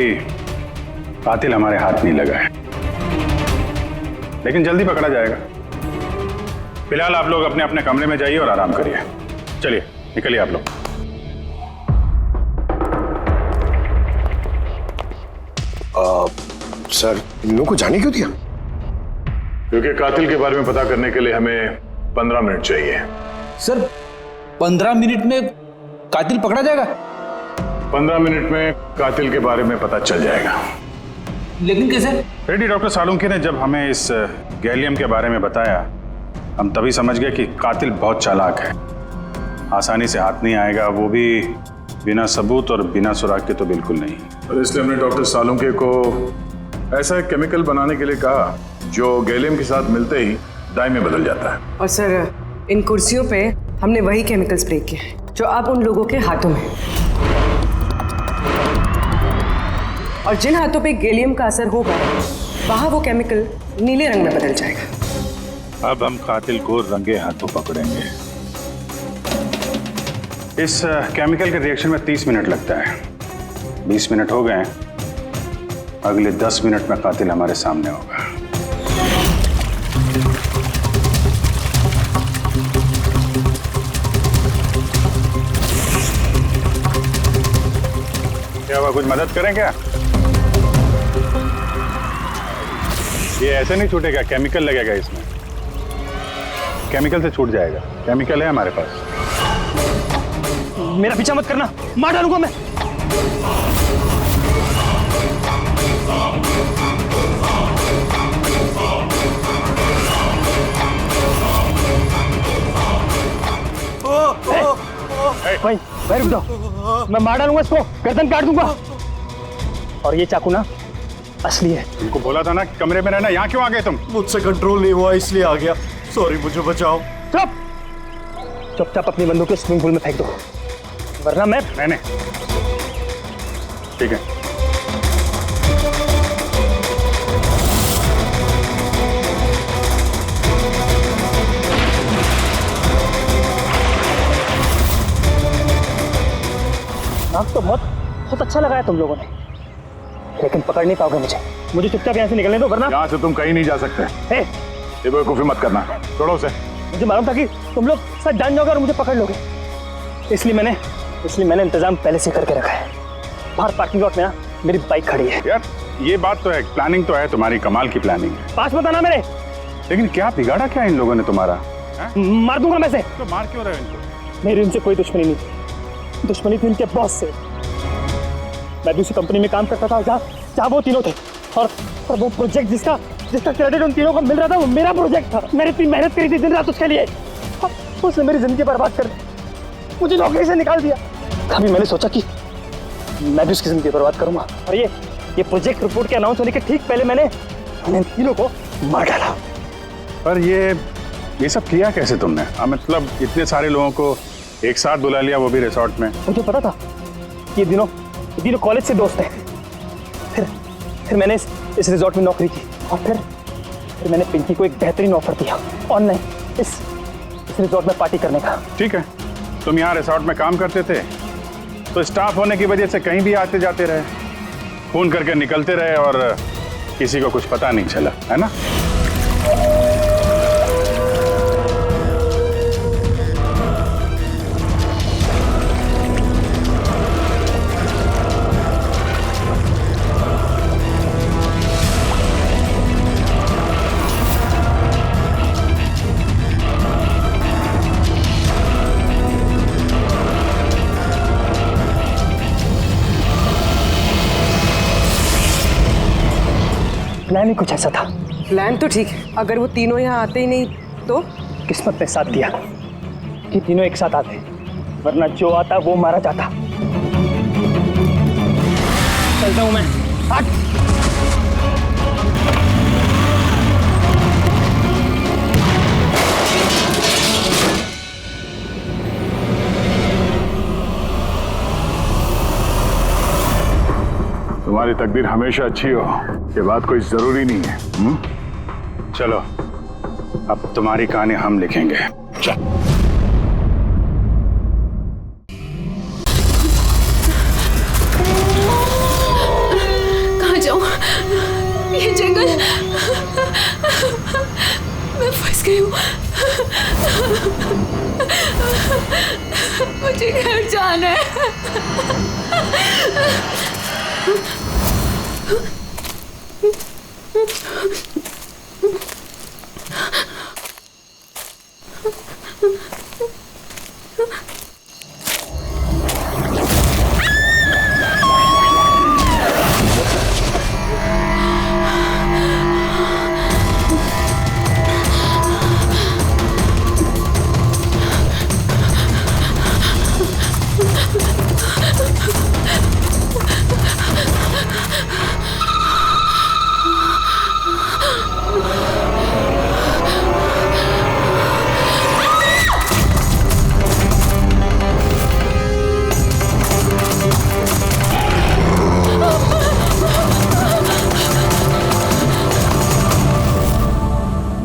कातिल हमारे हाथ नहीं लगा है, लेकिन जल्दी पकड़ा जाएगा। फिलहाल आप लोग अपने अपने कमरे में जाइए और आराम करिए। चलिए निकलिए आप लोग। सर, इन लोगों को जाने क्यों दिया? क्योंकि कातिल के बारे में पता करने के लिए हमें 15 मिनट चाहिए। सर 15 मिनट में कातिल पकड़ा जाएगा? 15 मिनट में कातिल के बारे में पता चल जाएगा। लेकिन कैसे? रेड्डी डॉक्टर सालुंके ने जब हमें इस गैलियम के बारे में बताया, हम तभी समझ गए कि कातिल बहुत चालाक है, आसानी से हाथ नहीं आएगा, वो भी बिना सबूत और बिना सुराग के तो बिल्कुल नहीं। और इसलिए हमने डॉक्टर सालुंके को ऐसा एक केमिकल बनाने के लिए कहा जो गैलियम के साथ मिलते ही डाई में बदल जाता है। और सर, इन कुर्सियों पे हमने वही केमिकल स्प्रे किया है जो अब उन लोगों के हाथों में है। और जिन हाथों पे गैलियम का असर होगा, वहां वो केमिकल नीले रंग में बदल जाएगा। अब हम कातिल को रंगे हाथों पकड़ेंगे। इस केमिकल के रिएक्शन में 30 मिनट लगता है। 20 मिनट हो गए, अगले 10 मिनट में कातिल हमारे सामने होगा। क्या हुआ, कुछ मदद करें क्या? ये ऐसे नहीं छूटेगा, केमिकल लगेगा इसमें। केमिकल से छूट जाएगा, केमिकल है हमारे पास। मेरा पीछा मत करना, मार डालूंगा मैं। भाई भाई रुक जाओ, मैं मार डालूंगा इसको, गर्दन काट दूंगा। और ये चाकू ना असली है। तुमको बोला था ना कि कमरे में रहना, यहाँ क्यों आ गए तुम? मुझसे कंट्रोल नहीं हुआ इसलिए आ गया। सॉरी, मुझे बचाओ। चुप चुपचाप अपनी बंदूक को स्विमिंग पूल में फेंक दो, वरना मैं नहीं। ठीक है। नाम तो बहुत अच्छा लगाया तुम लोगों ने, लेकिन पकड़ नहीं पाओगे मुझे चुपचाप यहाँ से निकलने दो, वरना यहाँ से तुम कहीं नहीं जा सकते। ये बेवकूफी मत करना, छोड़ो उसे। मुझे मालूम था कि तुम लोग सब जान जाओगे और मुझे पकड़ लोगे, इसलिए मैंने इंतजाम पहले से करके रखा है। बाहर पार्किंग लॉट में ना मेरी बाइक खड़ी है। यार ये बात तो है, प्लानिंग तो है तुम्हारी, कमाल की प्लानिंग है। पास मत आना मेरे। लेकिन क्या बिगाड़ा क्या इन लोगों ने तुम्हारा? मार दूंगा मैं से। तो मार क्यों रहे हो इनको? मेरी उनसे कोई दुश्मनी नहीं, दुश्मनी थी उनके बॉस से। मैं दूसरी कंपनी में काम करता था जहाँ वो तीनों थे, और वो प्रोजेक्ट जिसका क्रेडिट उन तीनों को मिल रहा था, वो मेरा प्रोजेक्ट था। मैंने इतनी मेहनत करी थी दिन रात उसके लिए, उसने मेरी जिंदगी बर्बाद कर दी, मुझे नौकरी से निकाल दिया। कभी मैंने सोचा कि मैं भी उसकी जिंदगी बर्बाद करूंगा, और ये प्रोजेक्ट रिपोर्ट के अनाउंस होने के ठीक पहले मैंने इन तीनों को मार डाला। पर ये सब किया कैसे तुमने? मतलब इतने सारे लोगों को एक साथ बुला लिया, वो भी रिसोर्ट में। मुझे पता था ये तीनों कॉलेज से दोस्त हैं। फिर मैंने इस रिसोर्ट में नौकरी की, और फिर मैंने पिंकी को एक बेहतरीन ऑफर दिया ऑनलाइन इस रिसोर्ट में पार्टी करने का। ठीक है, तुम यहाँ रिसोर्ट में काम करते थे तो स्टाफ होने की वजह से कहीं भी आते जाते रहे, फोन करके निकलते रहे, और किसी को कुछ पता नहीं चला, है ना? प्लान ही कुछ ऐसा था। प्लान तो ठीक है, अगर वो तीनों यहाँ आते ही नहीं तो? किस्मत ने साथ दिया कि तीनों एक साथ आते, वरना जो आता वो मारा जाता। चलता हूँ मैं। हट। तुम्हारी तकदीर हमेशा अच्छी हो, ये बात कोई जरूरी नहीं है। चलो अब तुम्हारी कहानी हम लिखेंगे। चल। कहाँ जाऊँ? ये जंगल, मैं फंस गई हूँ। मुझे घर जाना है।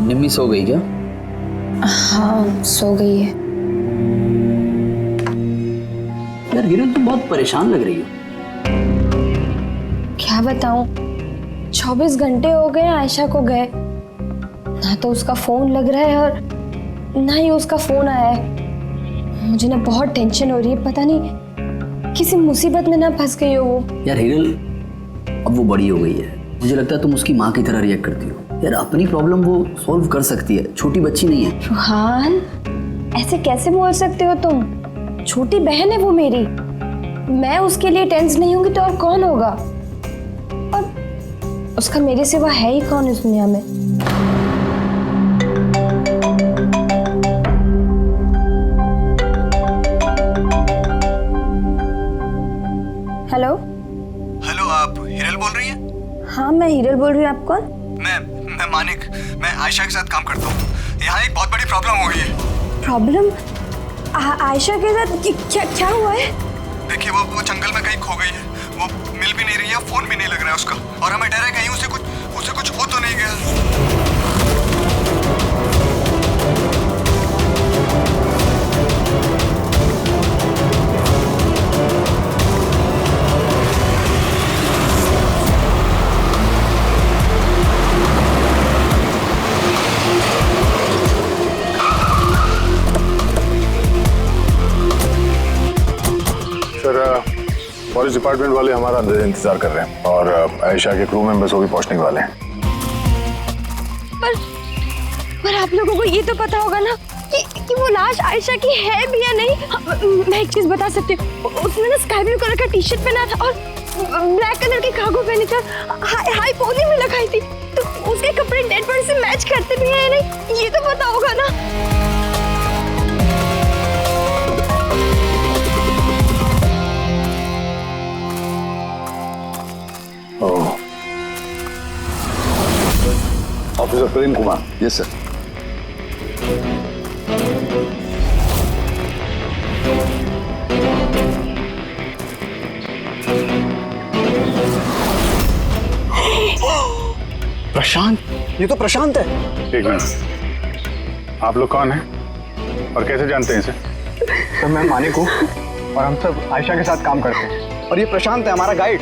निम्मी सो गई क्या? हाँ सो गई है। यार हिरल तुम बहुत परेशान लग रही हो। क्या बताऊं, 24 घंटे हो गए आयशा को गए, ना तो उसका फोन लग रहा है और ना ही उसका फोन आया है। मुझे ना बहुत टेंशन हो रही है, पता नहीं किसी मुसीबत में ना फंस गई हो वो। यार हिरल अब वो बड़ी हो गई है, मुझे लगता है तुम उसकी माँ की तरह रिएक्ट करती हो। यार अपनी प्रॉब्लम वो सॉल्व कर सकती है, छोटी बच्ची नहीं है। रुहान ऐसे कैसे बोल सकते हो तुम? छोटी बहन है वो मेरी, मैं उसके लिए टेंस नहीं होंगी तो और कौन होगा? और उसका मेरे सिवा है ही कौन इस दुनिया में? हेलो हेलो, आप हिरल बोल रही हैं? हाँ मैं हिरल बोल रही हूँ। आप कौन? मैं मानिक, मैं आयशा के साथ काम करता हूँ। यहाँ एक बहुत बड़ी प्रॉब्लम हो गई है। प्रॉब्लम? आयशा के साथ क्या हुआ है? देखिए वो जंगल में कहीं खो गई है, वो मिल भी नहीं रही है, फोन भी नहीं लग रहा है उसका, और हमें डर है कहीं उसे कुछ हो तो नहीं गया। पुलिस डिपार्टमेंट वाले हमारा अंदर इंतजार कर रहे हैं और आयशा के क्रू मेंबर्स वो भी पहुंचने वाले हैं। पर आप लोगों को ये तो पता होगा ना कि वो लाश आयशा की है भी या नहीं? मैं एक चीज बता सकती हूँ, उसने ना स्काई ब्लू कलर का टी शर्ट पहना था और ब्लैक कलर की कार्गो पहनी थी, हाई पोनी में लगाई थी, तो उसके कपड़े डेड बॉडी से मैच करते भी हैं या नहीं, ये तो पता होगा ना। Officer Prem Kumar. Yes sir. Prashant, ये तो प्रशांत है। एक मिनट, आप लोग कौन हैं और कैसे जानते हैं इसे? तो मैं मानिक हूँ और हम सब आयशा के साथ काम करते हैं, और ये प्रशांत है हमारा गाइड।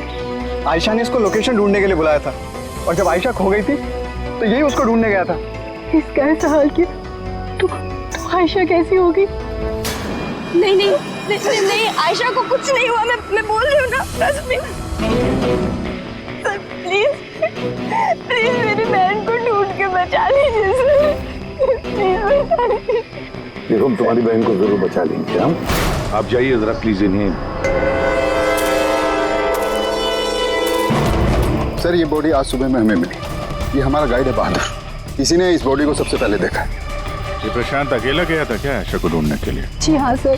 आयशा ने इसको लोकेशन ढूंढने के लिए बुलाया था, और जब आयशा खो गई थी तो यही उसको ढूंढने गया था। इसका ऐसा हाल किया तो आयशा कैसी होगी? नहीं, आयशा को कुछ नहीं हुआ, मैं बोल रही हूँ ना, ट्रस्ट मी। सर प्लीज मेरी बहन को ढूंढ के बचा लीजिए सर, प्लीज बचा लीजिए। देखो हम तुम्हारी बहन को जरूर बचा लेंगे। हम आप जाइए जरा प्लीज इन्हें। सर ये बॉडी आज सुबह में हमें मिली, ये हमारा गाइड है बहादुर, इसी ने इस बॉडी को सबसे पहले देखा। ये प्रशांत अकेला गया था क्या आयशा को ढूंढने के लिए? जी हाँ सर,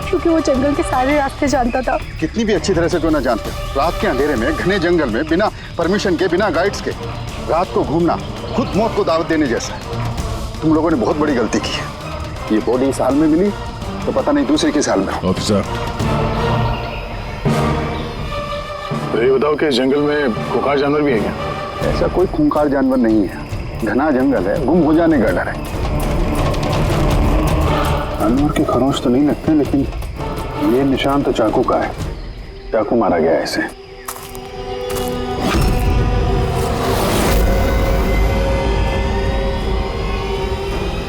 क्योंकि वो जंगल के सारे रास्ते जानता था। कितनी भी अच्छी तरह से क्यों ना जानते, रात के अंधेरे में घने जंगल में बिना परमिशन के, बिना गाइड्स के रात को घूमना खुद मौत को दावत देने जैसा है। तुम लोगों ने बहुत बड़ी गलती की है। ये बॉडी इस हाल में मिली तो पता नहीं दूसरे किस हाल में। ऑफिसर तो ये बताओ कि जंगल में खूंखार जानवर भी है क्या? ऐसा कोई खूंखार जानवर नहीं है, घना जंगल है, गुम हो जाने का डर है। जानवर के खरोंच तो नहीं लगते, लेकिन ये निशान तो चाकू का है। चाकू मारा गया है इसे।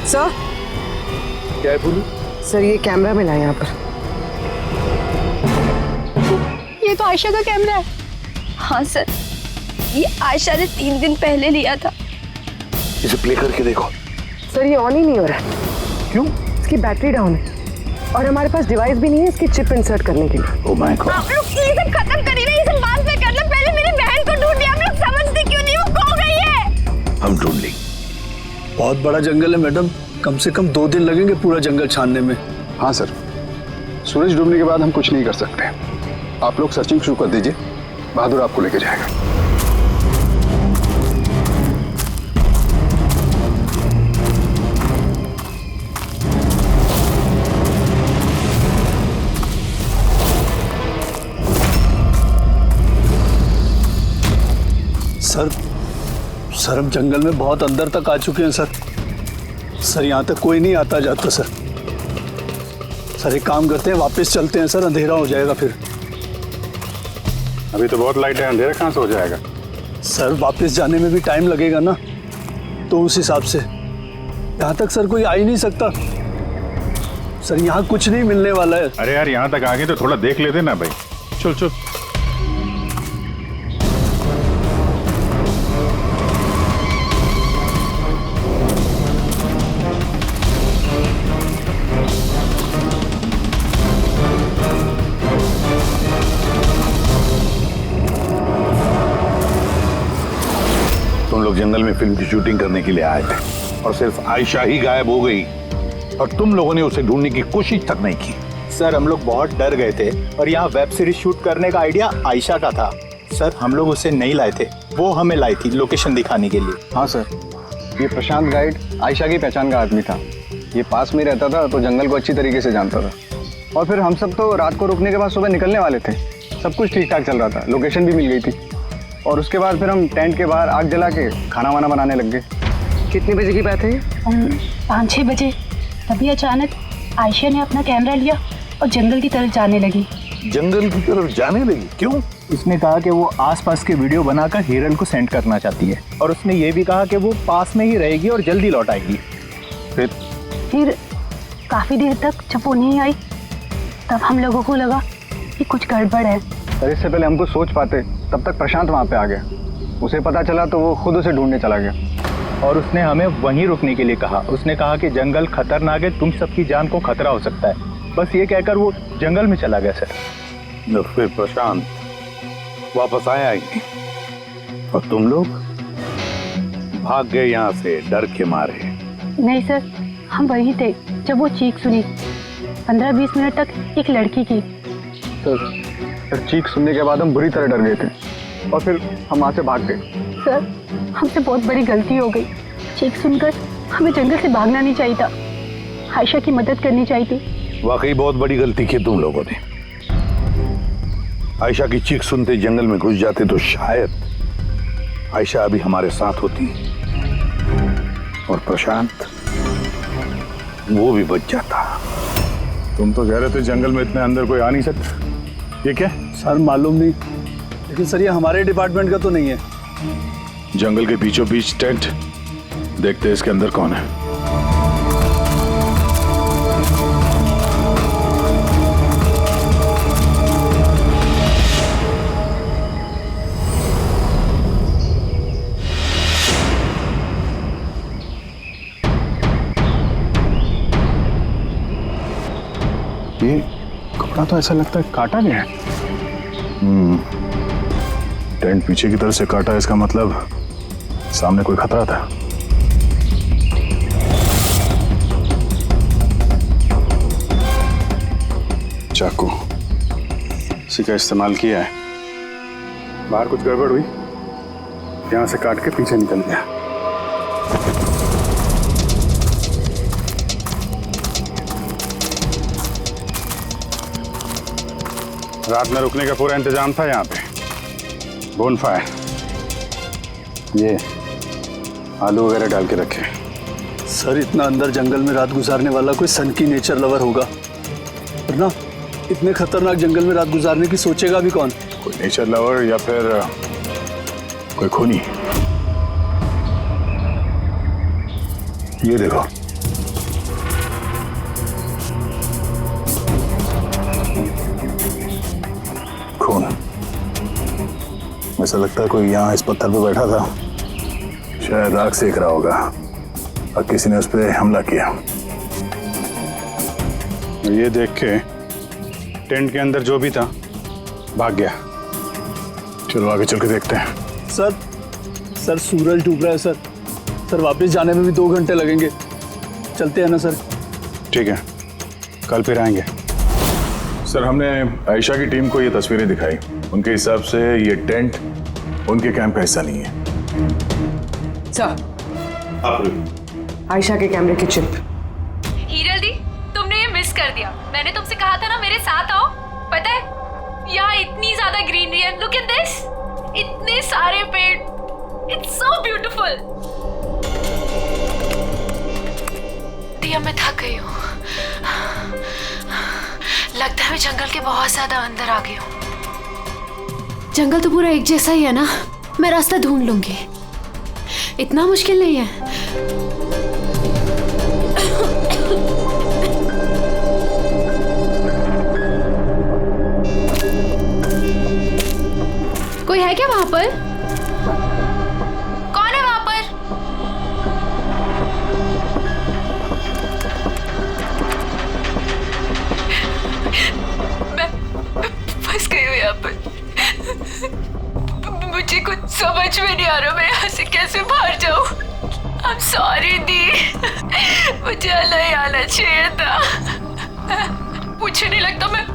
सर क्या है बोलू? सर ये कैमरा मिला है यहाँ पर। ये तो आयशा का कैमरा है। हाँ सर, ये आयशा ने 3 दिन पहले लिया था। इसे प्ले करके देखो। सर ये ऑन ही नहीं हो रहा है। क्यों? इसकी बैटरी डाउन है और हमारे पास डिवाइस भी नहीं है इसकी चिप इंसर्ट करने के लिए। Oh my God. आप लोग ये सब खत्म करिए ना, ये सब बाद में कर लो। पहले मेरी बहन को ढूंढिए। आप लोग समझते क्यों नहीं, वो खो गई है। हम ढूंढ लेंगे। बहुत बड़ा जंगल है मैडम, कम से कम 2 दिन लगेंगे पूरा जंगल छानने में। हाँ सर, सूरज डूबने के बाद हम कुछ नहीं कर सकते। आप लोग सर्चिंग शुरू कर दीजिए, बहादुर आपको लेके जाएगा। सर हम जंगल में बहुत अंदर तक आ चुके हैं सर। सर यहाँ तक कोई नहीं आता जाता सर। सर एक काम करते हैं, वापस चलते हैं सर, अंधेरा हो जाएगा फिर। अभी तो बहुत लाइट है, अंधेरा कहाँ से हो जाएगा? सर वापस जाने में भी टाइम लगेगा ना, तो उस हिसाब से यहाँ तक सर कोई आ ही नहीं सकता। सर यहाँ कुछ नहीं मिलने वाला है। अरे यार, यहाँ तक आ गए तो थोड़ा देख लेते ना भाई। चल चल। तुम लोग जंगल में फिल्म की शूटिंग करने के लिए आए थे और सिर्फ आयशा ही गायब हो गई और तुम लोगों ने उसे ढूंढने की कोशिश तक नहीं की। सर हम लोग बहुत डर गए थे और यहाँ वेब सीरीज शूट करने का आइडिया आयशा का था। सर हम लोग उसे नहीं लाए थे, वो हमें लाई थी लोकेशन दिखाने के लिए। हाँ सर, ये प्रशांत गाइड आयशा की पहचान का आदमी था। ये पास में रहता था तो जंगल को अच्छी तरीके से जानता था। और फिर हम सब तो रात को रुकने के बाद सुबह निकलने वाले थे। सब कुछ ठीक ठाक चल रहा था, लोकेशन भी मिल गई थी। और उसके बाद फिर हम टेंट के बाहर आग जला के खाना वाना बनाने लग गए। कितने बजे की बात है? 5-6 बजे। तभी अचानक आयशा ने अपना कैमरा लिया और जंगल की तरफ जाने लगी। जंगल की तरफ जाने लगी? क्यों? उसने कहा कि वो आसपास के वीडियो बनाकर हिरल को सेंड करना चाहती है और उसने ये भी कहा कि वो पास में ही रहेगी और जल्दी लौट आएगी। फिर काफी देर तक जब वो नहीं आई तब हम लोगों को लगा कि कुछ गड़बड़ है। सर इससे पहले हमको सोच पाते तब तक प्रशांत वहाँ पे आ गया। उसे पता चला तो वो खुद उसे ढूंढने चला गया और उसने हमें वहीं रुकने के लिए कहा। उसने कहा कि जंगल खतरनाक है, तुम सबकी जान को खतरा हो सकता है। बस ये कहकर वो जंगल में चला गया सर। फिर प्रशांत वापस आया ही नहीं और तुम लोग भाग गए यहाँ से डर के मारे। नहीं सर, हम वहीं थे जब वो चीख सुनी। 15-20 मिनट तक एक लड़की की। सर चीख सुनने के बाद हम बुरी तरह डर गए थे और फिर हम वहाँ से भाग गए। सर हमसे बहुत बड़ी गलती हो गई। चीख सुनकर हमें जंगल से भागना नहीं चाहिए था, आयशा की मदद करनी चाहिए थी। वाकई बहुत बड़ी गलती की तुम लोगों ने। आयशा की चीख सुनते जंगल में घुस जाते तो शायद आयशा अभी हमारे साथ होती और प्रशांत वो भी बच जाता। तुम तो कह रहे थे जंगल में इतने अंदर कोई आ नहीं सकता। ये क्या? सर मालूम नहीं, लेकिन सर ये हमारे डिपार्टमेंट का तो नहीं है। जंगल के बीचों बीच टेंट, देखते हैं इसके अंदर कौन है। ये कपड़ा तो ऐसा लगता है काटा गया है। टेंट पीछे की तरफ से काटा, इसका मतलब सामने कोई खतरा था। चाकू इसी का इस्तेमाल किया है। बाहर कुछ गड़बड़ हुई, यहां से काट के पीछे निकल गया। रात में रुकने का पूरा इंतजाम था यहाँ पे। बोनफायर, ये आलू वगैरह डाल के रखे। सर इतना अंदर जंगल में रात गुजारने वाला कोई सन की नेचर लवर होगा, वरना इतने खतरनाक जंगल में रात गुजारने की सोचेगा भी कौन? कोई नेचर लवर या फिर कोई खूनी। ये देखो, खून। ऐसा लगता है कोई यहाँ इस पत्थर पे बैठा था, शायद आग सेक रहा होगा और किसी ने उस पर हमला किया। ये देख के टेंट के अंदर जो भी था भाग गया। चलो आगे चल के देखते हैं। सर सूरज डूब रहा है सर। सर वापस जाने में भी 2 घंटे लगेंगे। चलते हैं ना सर? ठीक है, कल फिर आएंगे। सर हमने आयशा की टीम को ये तस्वीरें दिखाई, उनके हिसाब से ये टेंट उनके कैंप का हिस्सा नहीं है। सर, आयशा के कैमरे की चिप। हीरल दी, तुमने ये मिस कर दिया। मैंने तुमसे कहा था ना मेरे साथ आओ। पता है यहाँ इतनी ज्यादा ग्रीनरी है। लुक एट दिस, इतने सारे पेड़। It's so beautiful. दिया मैं थक गई हूँ। लगता है मैं जंगल के बहुत ज्यादा अंदर आ गई हूँ। जंगल तो पूरा एक जैसा ही है ना, मैं रास्ता ढूंढ लूंगी। इतना मुश्किल नहीं है। कोई है क्या वहां पर? कौन है वहां पर? मैं फंस गई हूँ यहाँ पर। मुझे कुछ समझ में नहीं आ रहा, मैं यहाँ से कैसे बाहर जाऊँ। I'm sorry दी, मुझे अलग आना चाहिए था। मुझे नहीं लगता मैं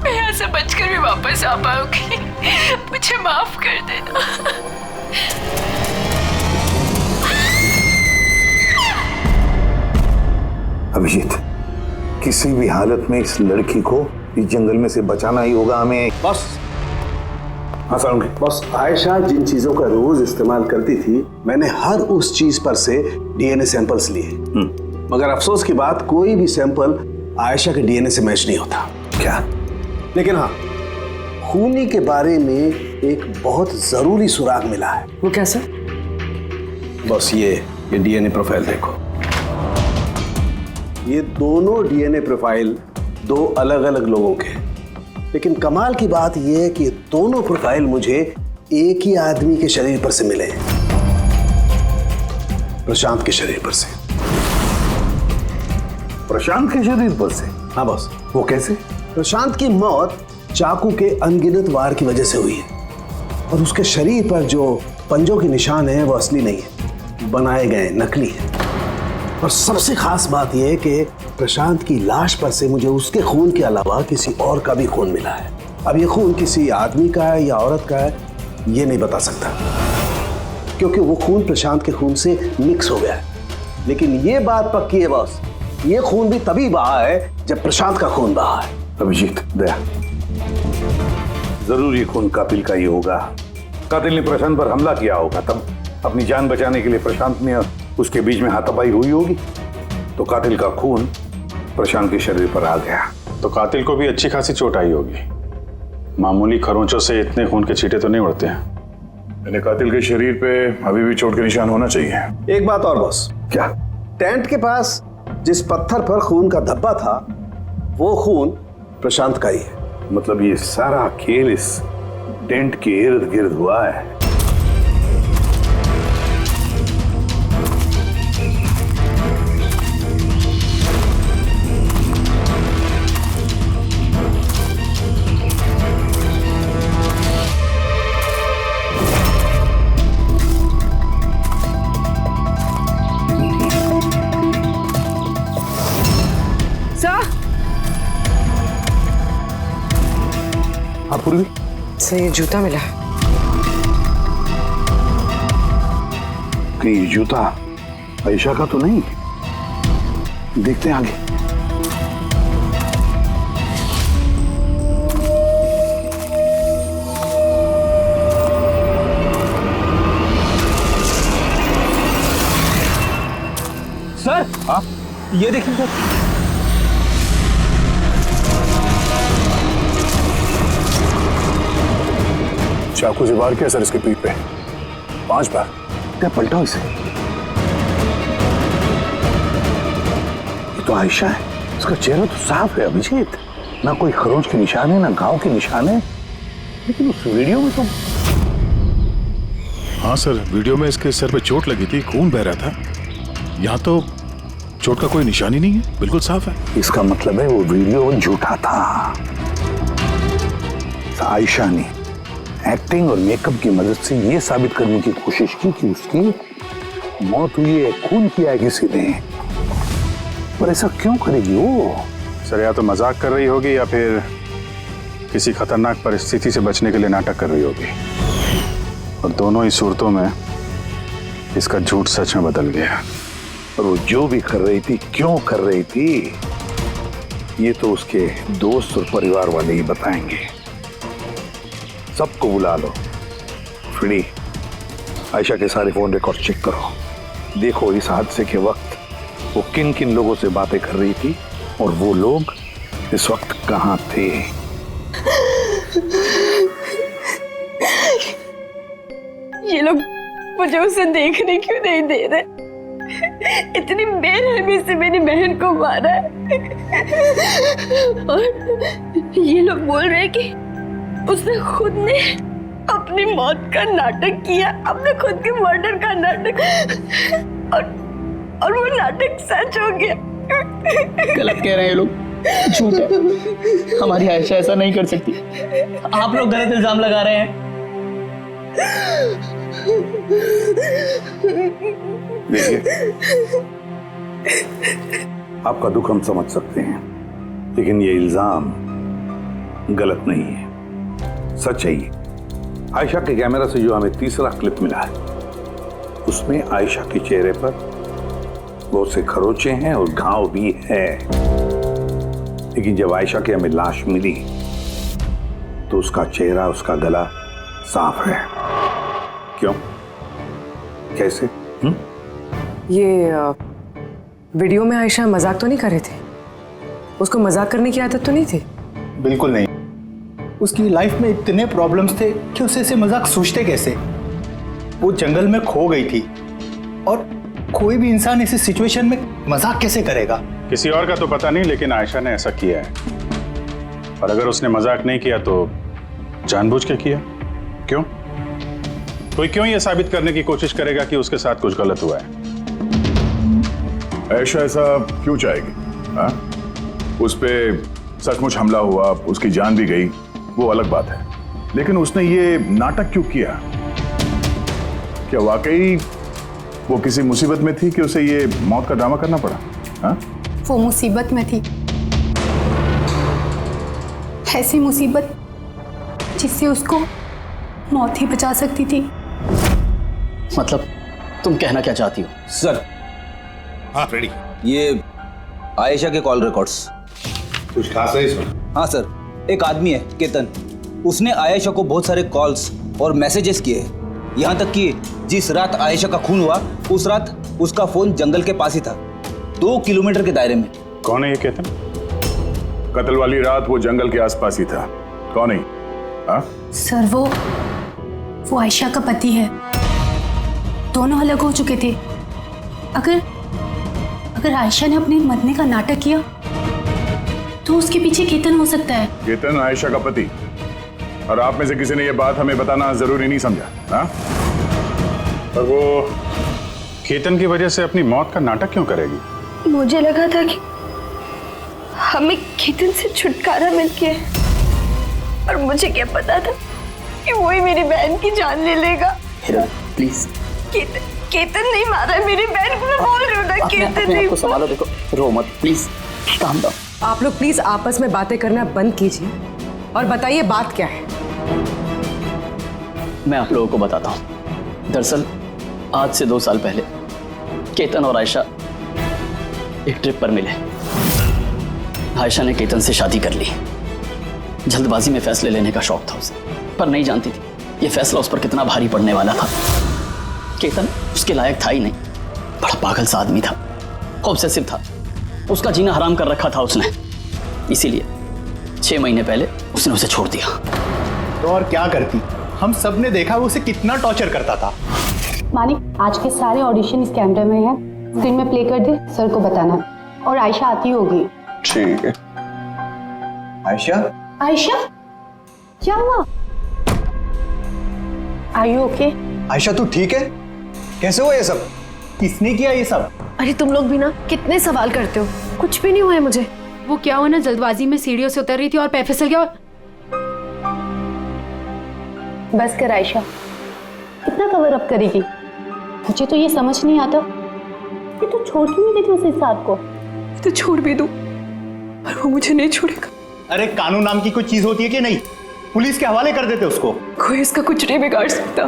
यहाँ से बचकर भी वापस आ पाऊंगी। मुझे माफ कर देना। अभिजीत, किसी भी हालत में इस लड़की को इस जंगल में से बचाना ही होगा हमें। बस हाँ सारुण, बस आयशा जिन चीजों का रोज इस्तेमाल करती थी, मैंने हर उस चीज पर से डीएनए सैंपल्स लिए, मगर अफसोस की बात, कोई भी सैंपल आयशा के डीएनए से मैच नहीं होता। क्या? लेकिन हाँ, खूनी के बारे में एक बहुत जरूरी सुराग मिला है। वो कैसा? बस ये डीएनए प्रोफाइल देखो। ये दोनों डीएनए प्रोफाइल 2 अलग अलग लोगों के, लेकिन कमाल की बात यह है कि दोनों प्रोफाइल मुझे एक ही आदमी के शरीर पर से मिले हैं, प्रशांत के शरीर पर से। प्रशांत के शरीर पर से? हाँ बस। वो कैसे? प्रशांत की मौत चाकू के अनगिनत वार की वजह से हुई है, और उसके शरीर पर जो पंजों के निशान हैं वो असली नहीं है, बनाए गए नकली हैं। और सबसे खास बात यह है कि प्रशांत की लाश पर से मुझे उसके खून के अलावा किसी और का भी खून मिला है। अब ये खून किसी आदमी का है या औरत का है, ये नहीं बता सकता, क्योंकि वो खून प्रशांत के खून से मिक्स हो गया है। लेकिन ये बात पक्की है बॉस, ये खून भी तभी बहा है जब प्रशांत का खून बहा है। अभिजीत, दया, जरूर ये खून कातिल का ही होगा। कातिल ने प्रशांत पर हमला किया होगा, तब अपनी जान बचाने के लिए प्रशांत ने उसके बीच में हाथापाई हुई होगी, तो कातिल का खून प्रशांत के शरीर पर आ गया। तो कातिल को भी अच्छी खासी चोट आई होगी। मामूली खरोंचों से इतने खून के छींटे तो नहीं उड़ते हैं। मैंने कातिल के शरीर पे अभी भी चोट के निशान होना चाहिए। एक बात और बॉस। क्या? टेंट के पास जिस पत्थर पर खून का धब्बा था, वो खून प्रशांत का ही है। मतलब ये सारा खेल इस टेंट के इर्द गिर्द हुआ है। पूर्वी से ये जूता मिला। कि ये जूता आयशा का तो नहीं? देखते हैं आगे। सर हाँ ये देखिए सर। चाकू से वार किया सर इसके पीठ पे 5 बार। क्या पलटा इसे? ये तो आयशा है, इसका चेहरा तो साफ है अभिजीत, ना कोई खरोंच के निशान है ना घाव के निशान है। लेकिन उस वीडियो में तो हाँ सर, वीडियो में इसके सर पे चोट लगी थी, खून बह रहा था। यहाँ तो चोट का कोई निशान ही नहीं है, बिल्कुल साफ है। इसका मतलब है वो वीडियो झूठा था। आयशा ने एक्टिंग और मेकअप की मदद से ये साबित करने की कोशिश की कि उसकी मौत हुई है, खून किया है किसी ने। पर ऐसा क्यों करेगी वो? सर या तो मजाक कर रही होगी या फिर किसी खतरनाक परिस्थिति से बचने के लिए नाटक कर रही होगी, और दोनों ही सूरतों में इसका झूठ सच में बदल गया। और वो जो भी कर रही थी, क्यों कर रही थी, ये तो उसके दोस्त और परिवार वाले ही बताएंगे। सबको बुला लो। फ्री आयशा के सारे फोन रिकॉर्ड चेक करो, देखो इस हादसे के वक्त वो किन किन लोगों से बातें कर रही थी और वो लोग इस वक्त कहाँ थे। ये लोग मुझे उसे देखने क्यों नहीं दे रहे? इतनी बेरहमी से मेरी बहन को मारा है, और ये लोग बोल रहे हैं कि उसने खुद ने अपनी मौत का नाटक किया, अपने खुद के मर्डर का नाटक, और वो नाटक सच हो गया। गलत कह रहे हैं ये लोग, झूठ है। हमारी आयशा ऐसा नहीं कर सकती। आप लोग गलत इल्जाम लगा रहे हैं। देखिए, आपका दुख हम समझ सकते हैं, लेकिन ये इल्जाम गलत नहीं है, सच है ये। आयशा के कैमरा से जो हमें तीसरा क्लिप मिला है, उसमें आयशा के चेहरे पर बहुत से खरोंचे हैं और घाव भी है। लेकिन जब आयशा की हमें लाश मिली तो उसका चेहरा, उसका गला साफ है। क्यों? कैसे? ये वीडियो में आयशा मजाक तो नहीं कर रहे थे? उसको मजाक करने की आदत तो नहीं थी? बिल्कुल नहीं। उसकी लाइफ में इतने प्रॉब्लम्स थे कि उसे ऐसे मजाक सूझते कैसे? वो जंगल में खो गई थी, और कोई भी इंसान ऐसी सिचुएशन में मजाक कैसे करेगा? किसी और का तो पता नहीं, लेकिन आयशा ने ऐसा किया है। और अगर उसने मजाक नहीं किया तो जानबूझ के किया। क्यों? कोई क्यों ये साबित करने की कोशिश करेगा कि उसके साथ कुछ गलत हुआ है? आयशा ऐसा क्यों चाहेगी? हाँ? उस पे सचमुच हमला हुआ, उसकी जान भी गई, वो अलग बात है। लेकिन उसने ये नाटक क्यों किया? क्या वाकई वो किसी मुसीबत में थी कि उसे ये मौत का ड्रामा करना पड़ा? हाँ? वो मुसीबत में थी, ऐसी मुसीबत जिससे उसको मौत ही बचा सकती थी। मतलब तुम कहना क्या चाहती हो? सर, हाँ रेडी। ये आयशा के कॉल रिकॉर्ड्स। कुछ खास है इसमें? हाँ सर, एक आदमी है केतन, उसने आयशा को बहुत सारे कॉल्स और मैसेजेस किए, यहाँ तक कि जिस रात आयशा का खून हुआ उस रात उसका फोन जंगल के पास ही था, 2 किलोमीटर के दायरे में। कौन है ये केतन? कत्ल वाली रात वो जंगल के आसपास ही था। कौन है? हाँ? सर वो आयशा का पति है, दोनों अलग हो चुके थे। अगर आयशा ने अपने मरने का नाटक किया तो उसके पीछे केतन हो सकता है। केतन आयशा का पति? और आप में से किसी ने ये बात हमें बताना जरूरी नहीं समझा? हाँ? और वो केतन की वजह से अपनी मौत का नाटक क्यों करेगी? मुझे लगा था कि हमें केतन से छुटकारा मिल गया, और मुझे क्या पता था कि वही मेरी बहन की जान ले लेगा। प्लीज। केतन नहीं मारा है मेरी बहन को, मैं बोल रही हूँ ना, केतन नहीं। संभालो, देखो, रो मत प्लीज, काम डाउन। आप लोग प्लीज आपस में बातें करना बंद कीजिए और बताइए बात क्या है। मैं आप लोगों को बताता हूँ। दरअसल आज से 2 साल पहले केतन और आयशा एक ट्रिप पर मिले। आयशा ने केतन से शादी कर ली। जल्दबाजी में फैसले लेने का शौक था उसे, पर नहीं जानती थी ये फैसला उस पर कितना भारी पड़ने वाला था। केतन उसके लायक था ही नहीं, बड़ा पागल सा आदमी था। ऑब्सेसिव था, उसका जीना हराम कर रखा था उसने, इसीलिए 6 महीने पहले उसने उसे छोड़ दिया। तो और क्या करती, हम सब ने देखा वो उसे कितना टॉर्चर करता था। मानिक, आज के सारे ऑडिशन इस कैमरे में हैं, स्क्रीन में प्ले कर दे, सर को बताना। और आयशा आती होगी। ठीक है। आयशा? आयशा, क्या हुआ? Are you okay? आयशा तू ठीक है? कैसे हुआ ये सब? किसने किया ये सब? अरे तुम लोग भी ना कितने सवाल करते हो, कुछ भी नहीं हुआ है मुझे। वो क्या हुआ ना, जल्दबाजी में सीढ़ियों से उतर रही थी और पैर फिसल गया। बस कर आयशा, कितना कवर अप करेगी? मुझे तो ये समझ नहीं आता कि तू छोड़ क्यों नहीं देती उस इंसान को? तो छोड़ भी दूं, पर वो मुझे नहीं छोड़ेगा। अरे कानून नाम की कोई चीज होती है कि नहीं? पुलिस के हवाले कर देते उसको। कोई इसका कुछ नहीं बिगाड़ सकता।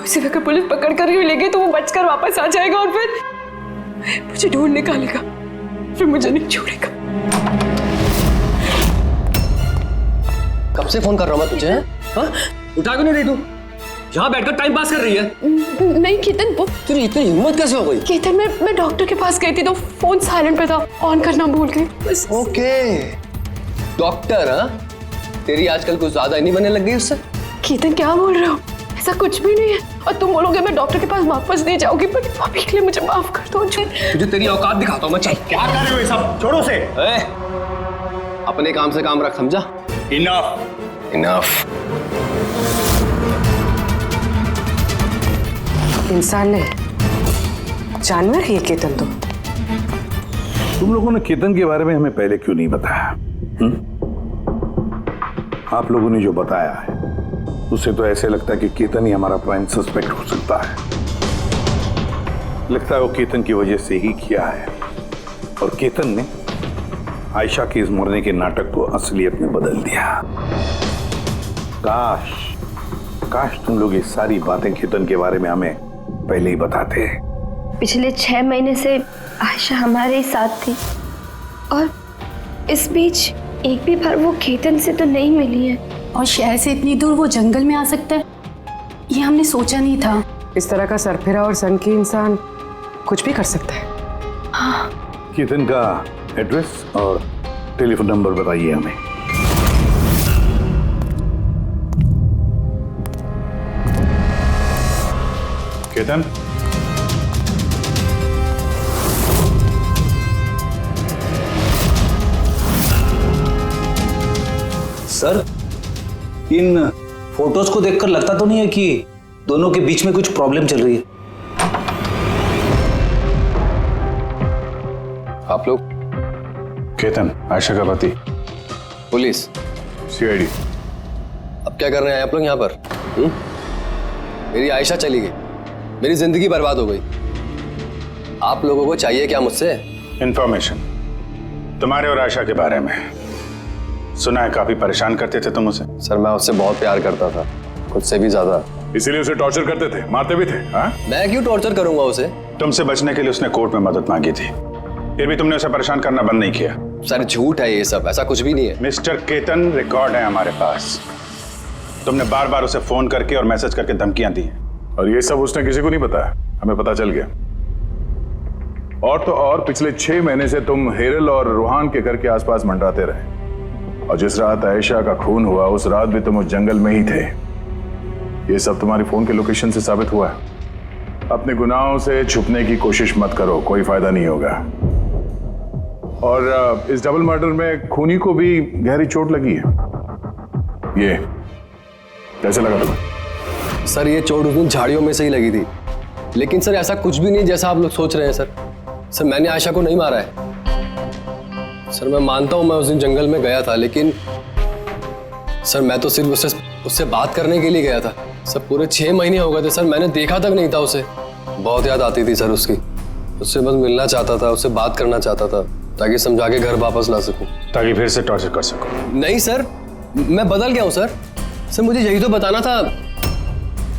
उसे अगर पुलिस पकड़ कर ही लेगी तो वो बचकर वापस आ जाएगा और फिर मुझे ढूंढ निकालेगा, फिर मुझे नहीं छोड़ेगा। कब से फोन कर रहा हूँ मैं तुझे? हाँ? उठा क्यों नहीं रही तू? यहाँ बैठकर टाइम पास कर रही है। नहीं केतन, वो तेरी इतनी हिम्मत कैसे हो गई? केतन, मैं डॉक्टर के पास गई थी तो फोन साइलेंट पे था, ऑन करना भूल गई। Okay, doctor? हाँ, तेरी आजकल कुछ ज्यादा ही नहीं बनने लग गई उससे। केतन क्या बोल रहे हो? ऐसा कुछ भी नहीं है। और तुम बोलोगे मैं डॉक्टर के पास वापस नहीं जाऊंगी, पर अभी के लिए मुझे माफ कर दो। तुझे तेरी औकात दिखाता हूँ मैं। चल। क्या कर रहे हो ये सब? छोड़ो से। अपने काम से काम रख, समझा? इनफ। इनफ। इंसान ने जानवर है ये केतन तो। तुम लोगों ने केतन के बारे में हमें पहले क्यों नहीं बताया? आप लोगों ने जो बताया है उससे तो ऐसे लगता है कि केतन ही हमारा प्राइम सस्पेक्ट हो सकता है। लगता है वो केतन की वजह से ही किया है, और केतन ने आयशा के इस मरने के नाटक को असलियत में बदल दिया। काश तुम लोग ये सारी बातें केतन के बारे में हमें पहले ही बताते। पिछले 6 महीने से आयशा हमारे ही साथ थी, और इस बीच एक भी बार वो केतन से तो नहीं मिली है। और शहर से इतनी दूर वो जंगल में आ सकता है, ये हमने सोचा नहीं था। इस तरह का सरफिरा और सन की इंसान कुछ भी कर सकता है। हाँ। केतन का एड्रेस और टेलीफोन नंबर बताइए हमें। केतन, सर, इन फोटोज को देखकर लगता तो नहीं है कि दोनों के बीच में कुछ प्रॉब्लम चल रही है? आप लोग? केतन, आयशा का पति। पुलिस? सीआईडी। अब क्या कर रहे हैं आप लोग यहाँ पर? मेरी आयशा चली गई, मेरी जिंदगी बर्बाद हो गई। आप लोगों को चाहिए क्या मुझसे? इंफॉर्मेशन तुम्हारे और आयशा के बारे में। सुना है काफी परेशान करते थे तुम उसे। सर, मैं उससे बहुत प्यार करता था, खुद से भी ज्यादा। इसीलिए उसे टॉर्चर करते थे, मारते भी थे। हाँ? मैं क्यों टॉर्चर करूंगा उसे? तुमसे बचने के लिए उसने कोर्ट में मदद मांगी थी, फिर भी तुमने उसे परेशान करना बंद नहीं किया। सर, झूठ है ये सब, ऐसा कुछ भी नहीं है। मिस्टर केतन, रिकॉर्ड है हमारे पास। तुमने बार बार उसे फोन करके और मैसेज करके धमकियां दी हैं। और ये सब उसने किसी को नहीं बताया, हमें पता चल गया। और तो और पिछले 6 महीने से तुम हेरल और रूहान के घर के आसपास मंडराते रहे, और जिस रात आयशा का खून हुआ उस रात भी तुम उस जंगल में ही थे। ये सब तुम्हारी फोन के लोकेशन से साबित हुआ है। अपने गुनाहों से छुपने की कोशिश मत करो, कोई फायदा नहीं होगा। और इस डबल मर्डर में खूनी को भी गहरी चोट लगी है। ये कैसे लगा तुम्हें? सर, ये चोट उस दिन झाड़ियों में से ही लगी थी, लेकिन सर ऐसा कुछ भी नहीं जैसा आप लोग सोच रहे हैं। सर, मैंने आयशा को नहीं मारा है। सर, मैं मानता हूं मैं उस दिन जंगल में गया था, लेकिन सर मैं तो सिर्फ उससे बात करने के लिए गया था। सर, पूरे 6 महीने हो गए थे सर, मैंने देखा तक नहीं था उसे। बहुत याद आती थी सर उसकी, उससे बस मिलना चाहता था, उससे बात करना चाहता था, ताकि समझा के घर वापस ला सकूं, ताकि फिर से टॉर्चर कर सको। नहीं सर, मैं बदल गया हूं सर। सर, मुझे यही तो बताना था।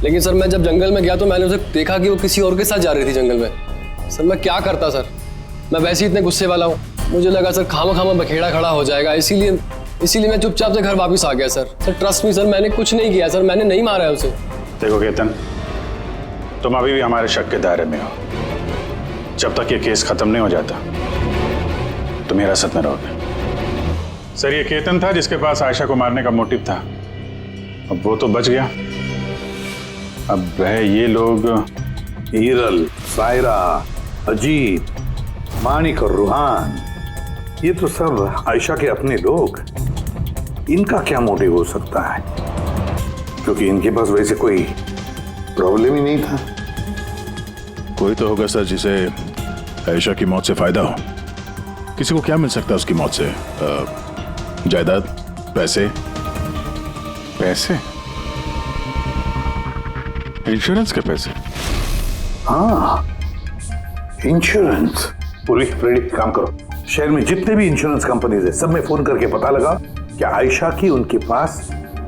लेकिन सर, मैं जब जंगल में गया तो मैंने उसे देखा कि वो किसी और के साथ जा रही थी जंगल में। सर, मैं क्या करता सर, मैं वैसे ही इतने गुस्से वाला हूँ। मुझे लगा सर खामा बखेड़ा खड़ा हो जाएगा, इसीलिए मैं चुपचाप से घर वापस आ गया सर। ट्रस्ट मी सर, मैंने कुछ नहीं किया सर, मैंने नहीं मारा है उसे। देखो केतन, तुम अभी भी हमारे शक के दायरे में हो। जब तक ये केस खत्म नहीं हो जाता तुम हिरासत में रहोगे। सर, ये केतन था जिसके पास आयशा को मारने का मोटिव था। अब वो तो बच गया, अब वह ये लोग हीरल, सायरा, अजीत, मानिक और रूहान, ये तो सब आयशा के अपने लोग। इनका क्या मोटिव हो सकता है? क्योंकि इनके पास वैसे कोई प्रॉब्लम ही नहीं था। कोई तो होगा सर जिसे आयशा की मौत से फायदा हो। किसी को क्या मिल सकता है उसकी मौत से? जायदाद, पैसे? पैसे? इंश्योरेंस के पैसे? हाँ, इंश्योरेंस। पूरी फ्रेडी, काम करो, शहर में जितने भी इंश्योरेंस कंपनीज है सब में फोन करके पता लगा कि आयशा की उनके पास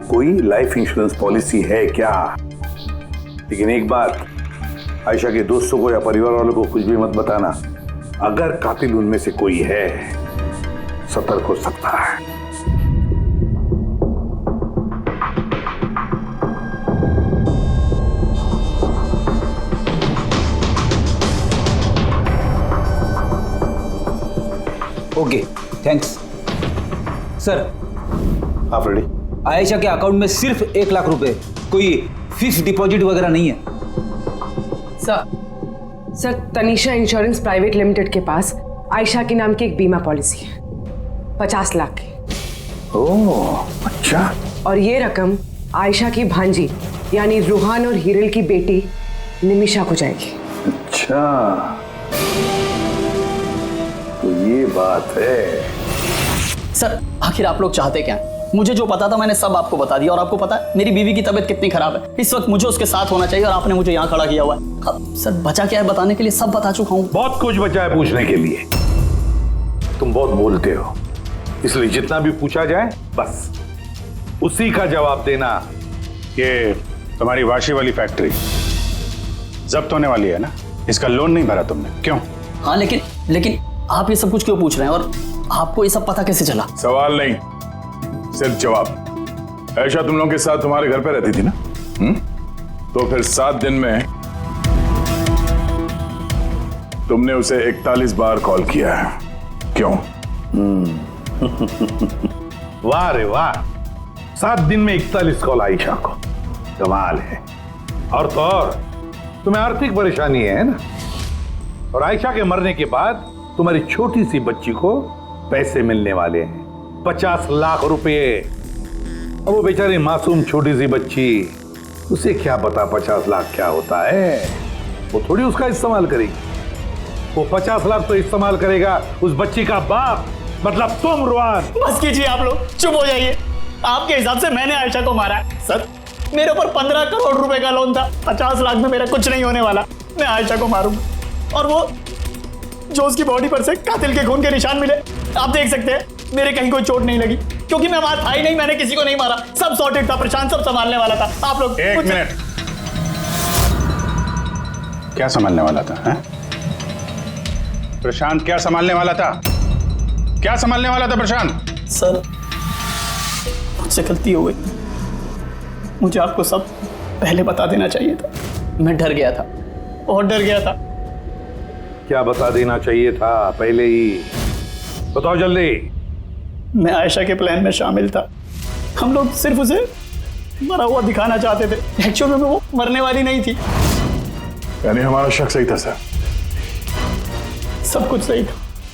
कोई लाइफ इंश्योरेंस पॉलिसी है क्या। लेकिन एक बात, आयशा के दोस्तों को या परिवार वालों को कुछ भी मत बताना। अगर कातिल उनमें से कोई है, सतर्क हो सकता है। Okay, thanks sir. हाँ फ्रेडी, आयशा के अकाउंट में सिर्फ 1 लाख रुपए, कोई फिक्स डिपॉजिट वगैरह नहीं है। Sir, Tanisha insurance private limited के पास आयशा के नाम की एक बीमा पॉलिसी है 50 लाख की। ओह, अच्छा। और ये रकम आयशा की भांजी यानी रूहान और हीरल की बेटी निमिषा को जाएगी। अच्छा, तो ये बात है। सर, आखिर आप लोग चाहते क्या? मुझे जो पता था मैंने सब आपको बता दिया। और आपको पता है मेरी बीवी की तबीयत कितनी खराब है, इस वक्त मुझे उसके साथ होना चाहिए और आपने मुझे यहाँ खड़ा किया हुआ है। अब सर, बचा क्या है बताने के लिए? सब बता चुका हूँ। बहुत कुछ बचा है पूछने के लिए। तुम बहुत बोलते हो, इसलिए जितना भी पूछा जाए बस उसी का जवाब देना। ये तुम्हारी वाशी वाली फैक्ट्री जब्त होने वाली है ना, इसका लोन नहीं भरा तुमने, क्यों? हाँ, लेकिन आप ये सब कुछ क्यों पूछ रहे हैं और आपको ये सब पता कैसे चला? सवाल नहीं, सिर्फ जवाब। आयशा तुम लोगों के साथ तुम्हारे घर पे रहती थी ना? तो फिर 7 दिन में तुमने उसे 41 बार कॉल किया है, क्यों? वाह रे वाह, 7 दिन में 41 कॉल आयशा को, कमाल है। और तो और तुम्हें आर्थिक परेशानी है ना, और आयशा के मरने के बाद तुम्हारी छोटी सी बच्ची को पैसे मिलने वाले हैं 50 लाख रुपए। अब वो बेचारी मासूम छोटी सी बच्ची, उसे क्या पता 50 लाख क्या होता है? वो थोड़ी उसका इस्तेमाल करेगी, वो 50 लाख तो इस्तेमाल करेगा उस बच्ची का बाप, मतलब तुम रुआन। बस कीजिए आप लोग, चुप हो जाइए। आपके हिसाब से मैंने आयशा को मारा है? सर, मेरे ऊपर 15 करोड़ रुपए का लोन था, 50 लाख में मेरा कुछ नहीं होने वाला। मैं आयशा को मारूंगा और वो जो उसकी बॉडी पर से कातिल के खून के निशान मिले, आप देख सकते हैं मेरे कहीं कोई चोट नहीं लगी, क्योंकि मैं वहां था ही नहीं, मैंने किसी को नहीं मारा, सब सॉर्टेड था, प्रशांत सब संभालने वाला था। आप लोग एक मिनट, क्या संभालने वाला था? है? प्रशांत क्या संभालने वाला था? क्या संभालने वाला था प्रशांत? सर, मुझसे गलती हो गई, मुझे आपको सब पहले बता देना चाहिए था। मैं डर गया था, बहुत डर गया था। क्या बता देना चाहिए था पहले ही? बताओ जल्दी। मैं आयशा के प्लान में शामिल था। हम लोग सिर्फ उसे मरा हुआ दिखाना चाहते थे, एक्चुअल में वो मरने वाली नहीं थी। यानी हमारा शक सही था सर? सब कुछ सही था,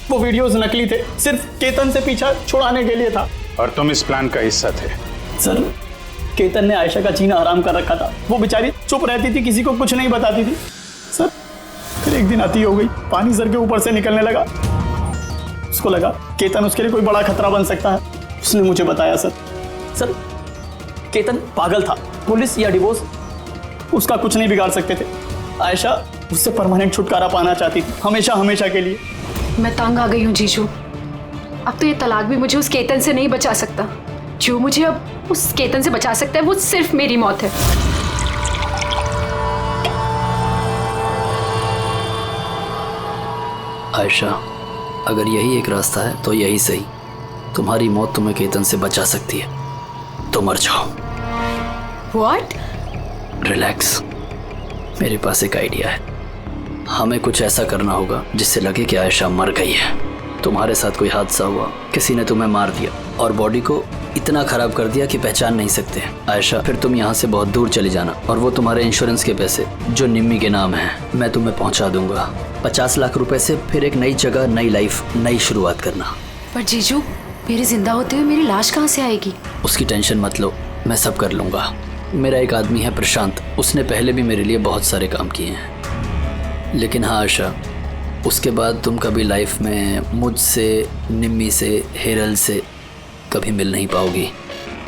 वो वीडियोस नकली थे, सिर्फ केतन से पीछा छुड़ाने के लिए था। और तुम इस प्लान का हिस्सा थे? सर, केतन ने आयशा का जीना हराम कर रखा था, वो बेचारी चुप रहती थी, किसी को कुछ नहीं बताती थी। सर, फिर एक दिन अति हो गई, पानी सर के ऊपर से निकलने लगा, उसको लगा केतन उसके लिए कोई बड़ा खतरा बन सकता है, उसने मुझे बताया। सर, केतन पागल था, पुलिस या डिवोर्स उसका कुछ नहीं बिगाड़ सकते थे। आयशा उससे परमानेंट छुटकारा पाना चाहती थी, हमेशा हमेशा के लिए। मैं तंग आ गई हूँ जीजू, अब तो ये तलाक भी मुझे उस केतन से नहीं बचा सकता। जो मुझे अब उस केतन से बचा सकता है वो सिर्फ मेरी मौत है। आयशा, अगर यही एक रास्ता है तो यही सही। तुम्हारी मौत तुम्हें केतन से बचा सकती है, तो मर जाओ। What? रिलैक्स, मेरे पास एक आइडिया है। हमें कुछ ऐसा करना होगा जिससे लगे कि आयशा मर गई है। तुम्हारे साथ कोई हादसा हुआ, किसी ने तुम्हें मार दिया और बॉडी को इतना खराब कर दिया कि पहचान नहीं सकते। आयशा, फिर तुम यहाँ से बहुत दूर चली जाना और वो तुम्हारे इंश्योरेंस के पैसे जो निम्मी के नाम है मैं तुम्हें पहुँचा दूंगा। 50 लाख रुपए से फिर एक नई जगह, नई लाइफ, नई शुरुआत करना। पर जीजू, मेरे जिंदा होते हुए मेरी लाश कहाँ से आएगी? उसकी टेंशन मत लो, मैं सब कर लूँगा। मेरा एक आदमी है प्रशांत, उसने पहले भी मेरे लिए बहुत सारे काम किए हैं। लेकिन हाँ आयशा, उसके बाद तुम कभी लाइफ में मुझसे, निम्मी से, हेरल से कभी मिल नहीं पाओगी।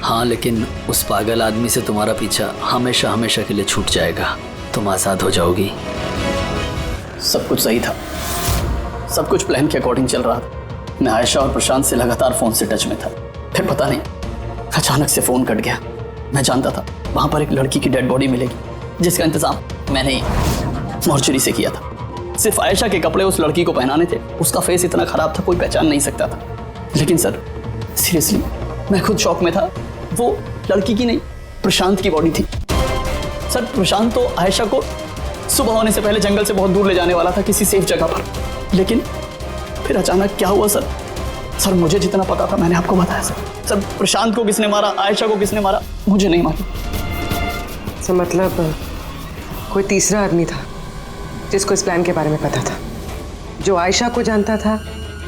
हाँ, लेकिन उस पागल आदमी से तुम्हारा पीछा हमेशा हमेशा के लिए छूट जाएगा। तुम आज़ाद हो जाओगी। सब कुछ सही था, सब कुछ प्लान के अकॉर्डिंग चल रहा था। मैं आयशा और प्रशांत से लगातार फ़ोन से टच में था। फिर पता नहीं अचानक से फ़ोन कट गया। मैं जानता था वहाँ पर एक लड़की की डेड बॉडी मिलेगी, जिसका इंतज़ाम मैंने ही मॉर्चरी से किया था। सिर्फ आयशा के कपड़े उस लड़की को पहनाने थे। उसका फेस इतना ख़राब था, कोई पहचान नहीं सकता था। लेकिन सर, सीरियसली मैं खुद शॉक में था। वो लड़की की नहीं, प्रशांत की बॉडी थी। सर, प्रशांत तो आयशा को सुबह होने से पहले जंगल से बहुत दूर ले जाने वाला था, किसी सेफ जगह पर। लेकिन फिर अचानक क्या हुआ सर? सर, मुझे जितना पता था मैंने आपको बताया सर। सर, प्रशांत को किसने मारा, आयशा को किसने मारा, मुझे नहीं मालूम। सर, मतलब कोई तीसरा आदमी था जिसको इस प्लान के बारे में पता था, जो आयशा को जानता था,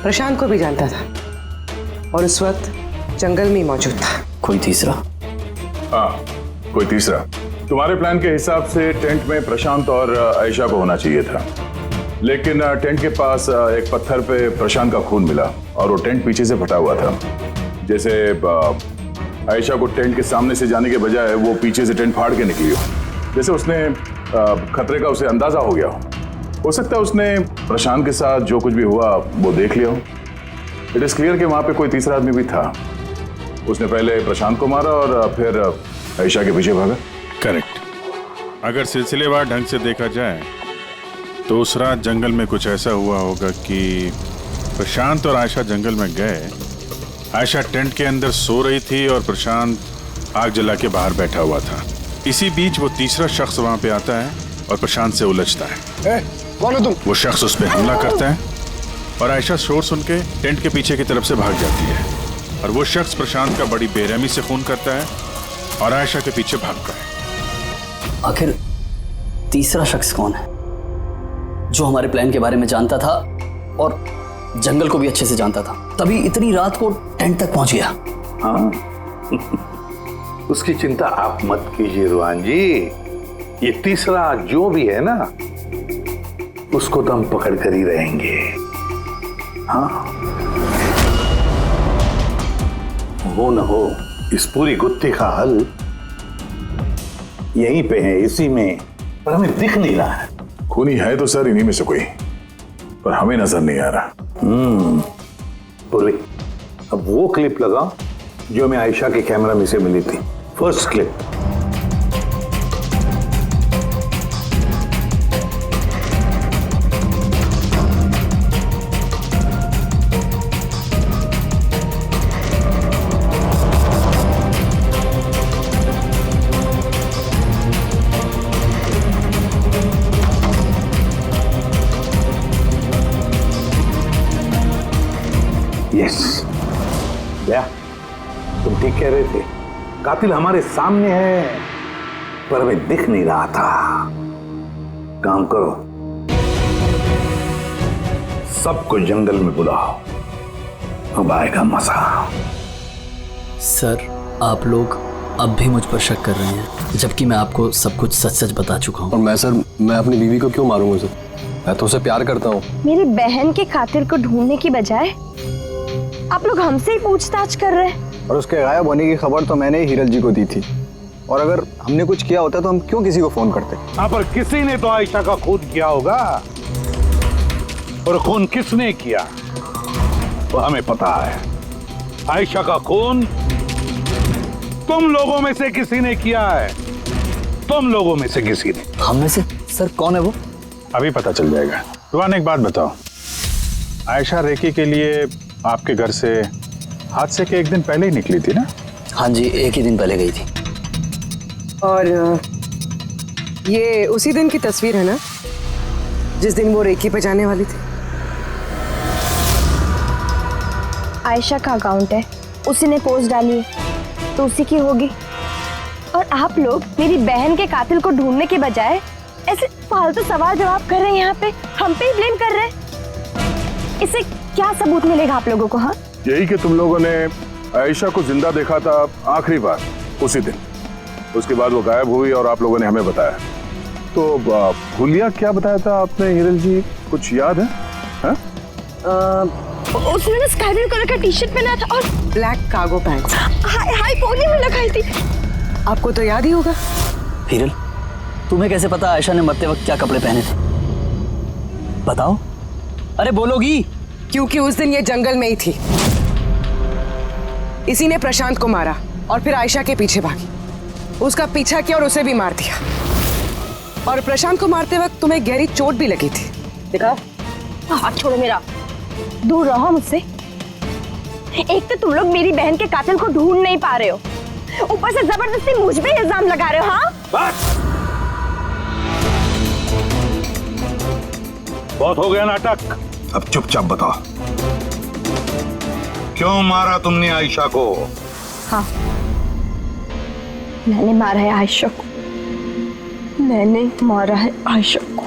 प्रशांत को भी जानता था और उस वक्त जंगल में ही मौजूद था। कोई तीसरा? हाँ, कोई तीसरा। तुम्हारे प्लान के हिसाब से टेंट में प्रशांत और आयशा को होना चाहिए था, लेकिन टेंट के पास एक पत्थर पे प्रशांत का खून मिला और वो टेंट पीछे से फटा हुआ था। जैसे आयशा को टेंट के सामने से जाने के बजाय वो पीछे से टेंट फाड़ के निकली हो, जैसे उसने खतरे का उसे अंदाजा हो गया हो सकता है उसने प्रशांत के साथ जो कुछ भी हुआ वो देख लिया हो। इट इज क्लियर कि वहां पे कोई तीसरा आदमी भी था। उसने पहले प्रशांत को मारा और फिर आयशा के पीछे भागा। करेक्ट। अगर सिलसिलेवार ढंग से देखा जाए तो उस रात जंगल में कुछ ऐसा हुआ होगा कि प्रशांत और आयशा जंगल में गए। आयशा टेंट के अंदर सो रही थी और प्रशांत आग जला के बाहर बैठा हुआ था। इसी बीच वो तीसरा शख्स वहां पे आता है और प्रशांत से उलझता है। कौन हो तुम? वो शख्स उस पर हमला करता है और आयशा शोर सुन के टेंट के पीछे की तरफ से भाग जाती है और वो शख्स प्रशांत का बड़ी बेरहमी से खून करता है और आयशा के पीछे भागता है। आखिर तीसरा शख्स कौन है जो हमारे प्लान के बारे में जानता था और जंगल को भी अच्छे से जानता था, तभी इतनी रात को टेंट तक पहुंच गया? हाँ उसकी चिंता आप मत कीजिए रुहान जी। ये तीसरा जो भी है ना, उसको तो हम पकड़ कर ही रहेंगे। हाँ, हो न हो इस पूरी गुत्थी का हल यहीं पे है, इसी में, पर हमें दिख नहीं रहा है। खूनी है तो सर इन्हीं में से कोई, पर हमें नजर नहीं आ रहा। पूर्वी, अब वो क्लिप लगा जो हमें आयशा के कैमरा में से मिली थी, फर्स्ट क्लिप। यस, क्या तुम ठीक कह रहे थे? कातिल हमारे सामने है पर हमें दिख नहीं रहा था। काम करो, सबको जंगल में बुलाओ, अब आएगा मजा। सर, आप लोग अब भी मुझ पर शक कर रहे हैं, जबकि मैं आपको सब कुछ सच सच बता चुका हूँ। और मैं सर, मैं अपनी बीवी को क्यों मारूंगा सर? मैं तो उसे प्यार करता हूँ। मेरी बहन के कातिल को ढूंढने की बजाय आप लोग हमसे ही पूछताछ कर रहे हैं। और उसके गायब होने की खबर तो मैंने ही हीरल जी को दी थी, और अगर हमने कुछ किया होता तो हम क्यों किसी को फोन करते? हाँ, पर किसी ने तो आयशा का खून किया होगा, और खून किसने किया तो हमें पता है। आयशा का खून तुम लोगों में से किसी ने किया है, तुम लोगों में से किसी ने। हम में से? सर, कौन है वो? अभी पता चल जाएगा। रुहान, एक बात बताओ, आयशा रेकी के लिए आपके घर से हादसे के एक दिन पहले ही निकली थी ना? हाँ जी, एक ही दिन पहले गई थी। और ये उसी दिन की तस्वीर है ना जिस दिन वो रेकी पे जाने वाली थी। आयशा का अकाउंट है, उसी ने पोस्ट डाली है तो उसी की होगी। और आप लोग मेरी बहन के कातिल को ढूंढने के बजाय ऐसे फालतू सवाल जवाब कर रहे हैं, यहाँ पे हम पे ही ब्लेम कर रहे हैं। इससे क्या सबूत मिलेगा आप लोगों को? हाँ, यही कि तुम लोगों ने आयशा को जिंदा देखा था आखिरी बार उसी दिन, उसके बाद वो गायब हुई और आप लोगों ने हमें बताया। तो भूलिया क्या बताया था आपने हिरल जी, कुछ याद है? उसने ना स्काई ब्लू कलर का टी शर्ट पहना था और black cargo pant, high pony में लगाई थी। आपको तो याद ही होगा। हिरल, तुम्हें कैसे पता आयशा ने मरते वक्त क्या कपड़े पहने थे? बताओ, अरे बोलोगी? क्योंकि उस दिन ये जंगल में ही थी। इसी ने प्रशांत को मारा और फिर आयशा के पीछे भागी, उसका पीछा किया और उसे भी मार दिया। और प्रशांत को मारते वक्त तुम्हें गहरी चोट भी लगी थी, देखा? हाथ छोड़ो मेरा, दूर रहो मुझसे। एक तो तुम लोग मेरी बहन के कातिल को ढूंढ नहीं पा रहे हो, ऊपर से जबरदस्ती मुझ पे इल्जाम लगा रहे हो। हाँ, बहुत हो गया नाटक, अब चुपचाप बताओ, क्यों मारा तुमने आयशा को? हाँ, मैंने मारा है आयशा को, मैंने मारा है आयशा को।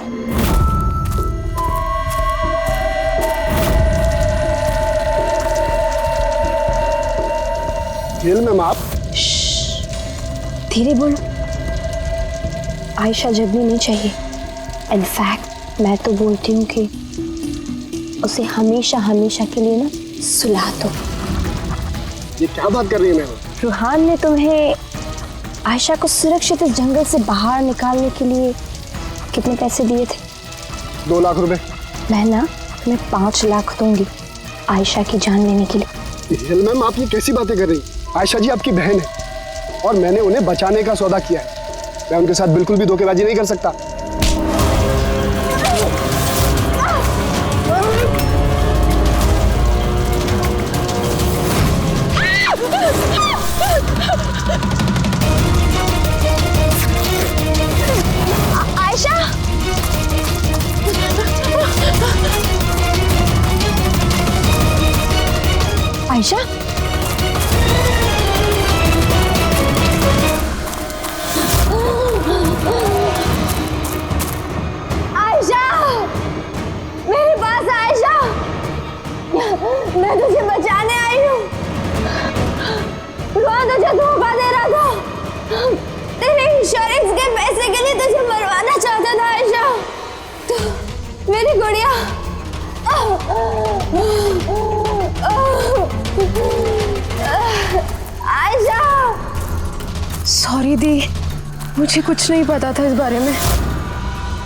जेल में माप, धीरे बोलो, आयशा जगनी नहीं चाहिए। इनफैक्ट मैं तो बोलती हूँ कि उसे हमेशा हमेशा के लिए ना सुला दो। ये क्या बात कर रही है मैं? रूहान ने तुम्हें आयशा को सुरक्षित इस जंगल से बाहर निकालने के लिए कितने पैसे दिए थे? 2 लाख रुपए। मैं ना तुम्हें 5 लाख दूंगी आयशा की जान लेने के लिए। हिरल मैम, आप ये कैसी बातें कर रही? आयशा जी आपकी बहन है और मैंने उन्हें बचाने का सौदा किया है। मैं उनके साथ बिल्कुल भी धोखेबाजी नहीं कर सकता। आयशा, आयशा, आयशा, मेरे पास आयशा, मैं तुझे बचाने आई हूँ। रोहन तुझे धोखा दे रहा था, तेरे इंश्योरेंस के पैसे के लिए तुझे मरवाना चाहता था आयशा। तो मेरी गुड़िया, आयशा। सॉरी दी, मुझे कुछ नहीं पता था इस बारे में।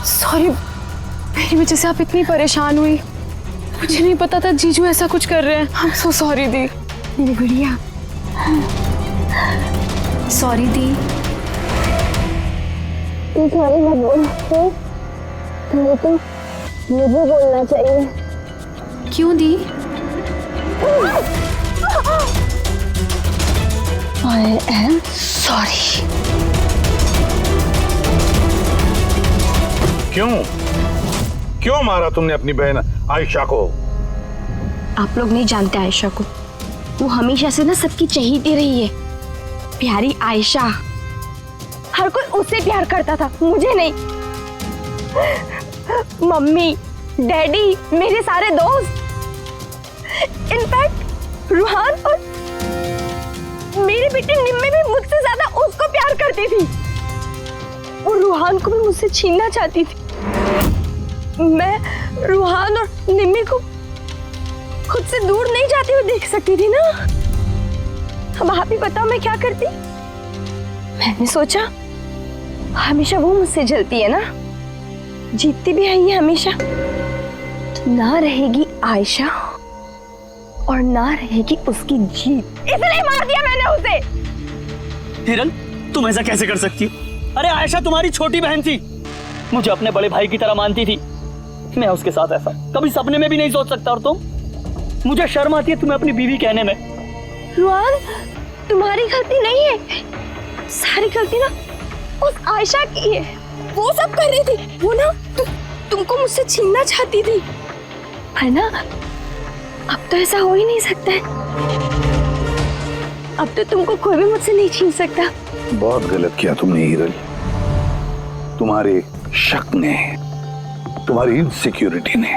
सॉरी, मेरी वजह से आप इतनी परेशान हुई। मुझे नहीं पता था जीजू ऐसा कुछ कर रहे हैं। आई एम सो सॉरी दी। मेरी गुड़िया, सॉरी दी। तू सॉरी मत बोल, तो मुझे बोलना चाहिए। क्यों दी? I am sorry. क्यों मारा तुमने अपनी बहन आयशा को? आप लोग नहीं जानते आयशा को, वो हमेशा से ना सबकी चहेती रही है। प्यारी आयशा, हर कोई उससे प्यार करता था, मुझे नहीं। मम्मी, डैडी, मेरे सारे दोस्त, इनफैक्ट रूहान और मेरी बेटी निम्मी भी मुझसे ज्यादा उसको प्यार करती थी। वो रूहान को भी मुझसे छीनना चाहती थी। मैं रूहान और निम्मी को खुद से दूर नहीं जाती हुई देख सकती थी ना। अब आप ही बताओ मैं क्या करती? मैंने सोचा हमेशा वो मुझसे जलती है ना, जीतती भी है ये हमेशा, तो ना रहेगी आयशा और ना रहेगी उसकी जीत। इसलिए मार दिया मैंने उसे। हिरल, तुम ऐसा कैसे कर सकती हो? अरे आयशा तुम्हारी छोटी बहन थी, मुझे अपने बड़े भाई की तरह मानती थी। मैं उसके साथ ऐसा कभी सपने में भी नहीं सोच सकता। और तुम, मुझे शर्म आती है तुम्हें अपनी बीवी कहने में। रुआन, तुम्हारी गलती नहीं है, सारी गलती ना उस आयशा की है। वो सब कर रही थी, वो ना तुमको मुझसे छीनना चाहती थी, है ना? अब तो ऐसा हो ही नहीं सकता है। अब तो तुमको कोई भी मुझसे नहीं छीन सकता। बहुत गलत किया तुमने हिरल। तुम्हारे शक ने, तुम्हारी इनसिक्योरिटी ने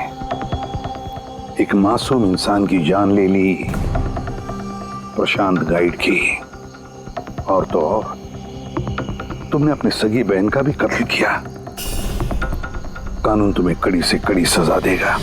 एक मासूम इंसान की जान ले ली, प्रशांत गाइड की। और तो और तुमने अपनी सगी बहन का भी कत्ल किया। कानून तुम्हें कड़ी से कड़ी सजा देगा।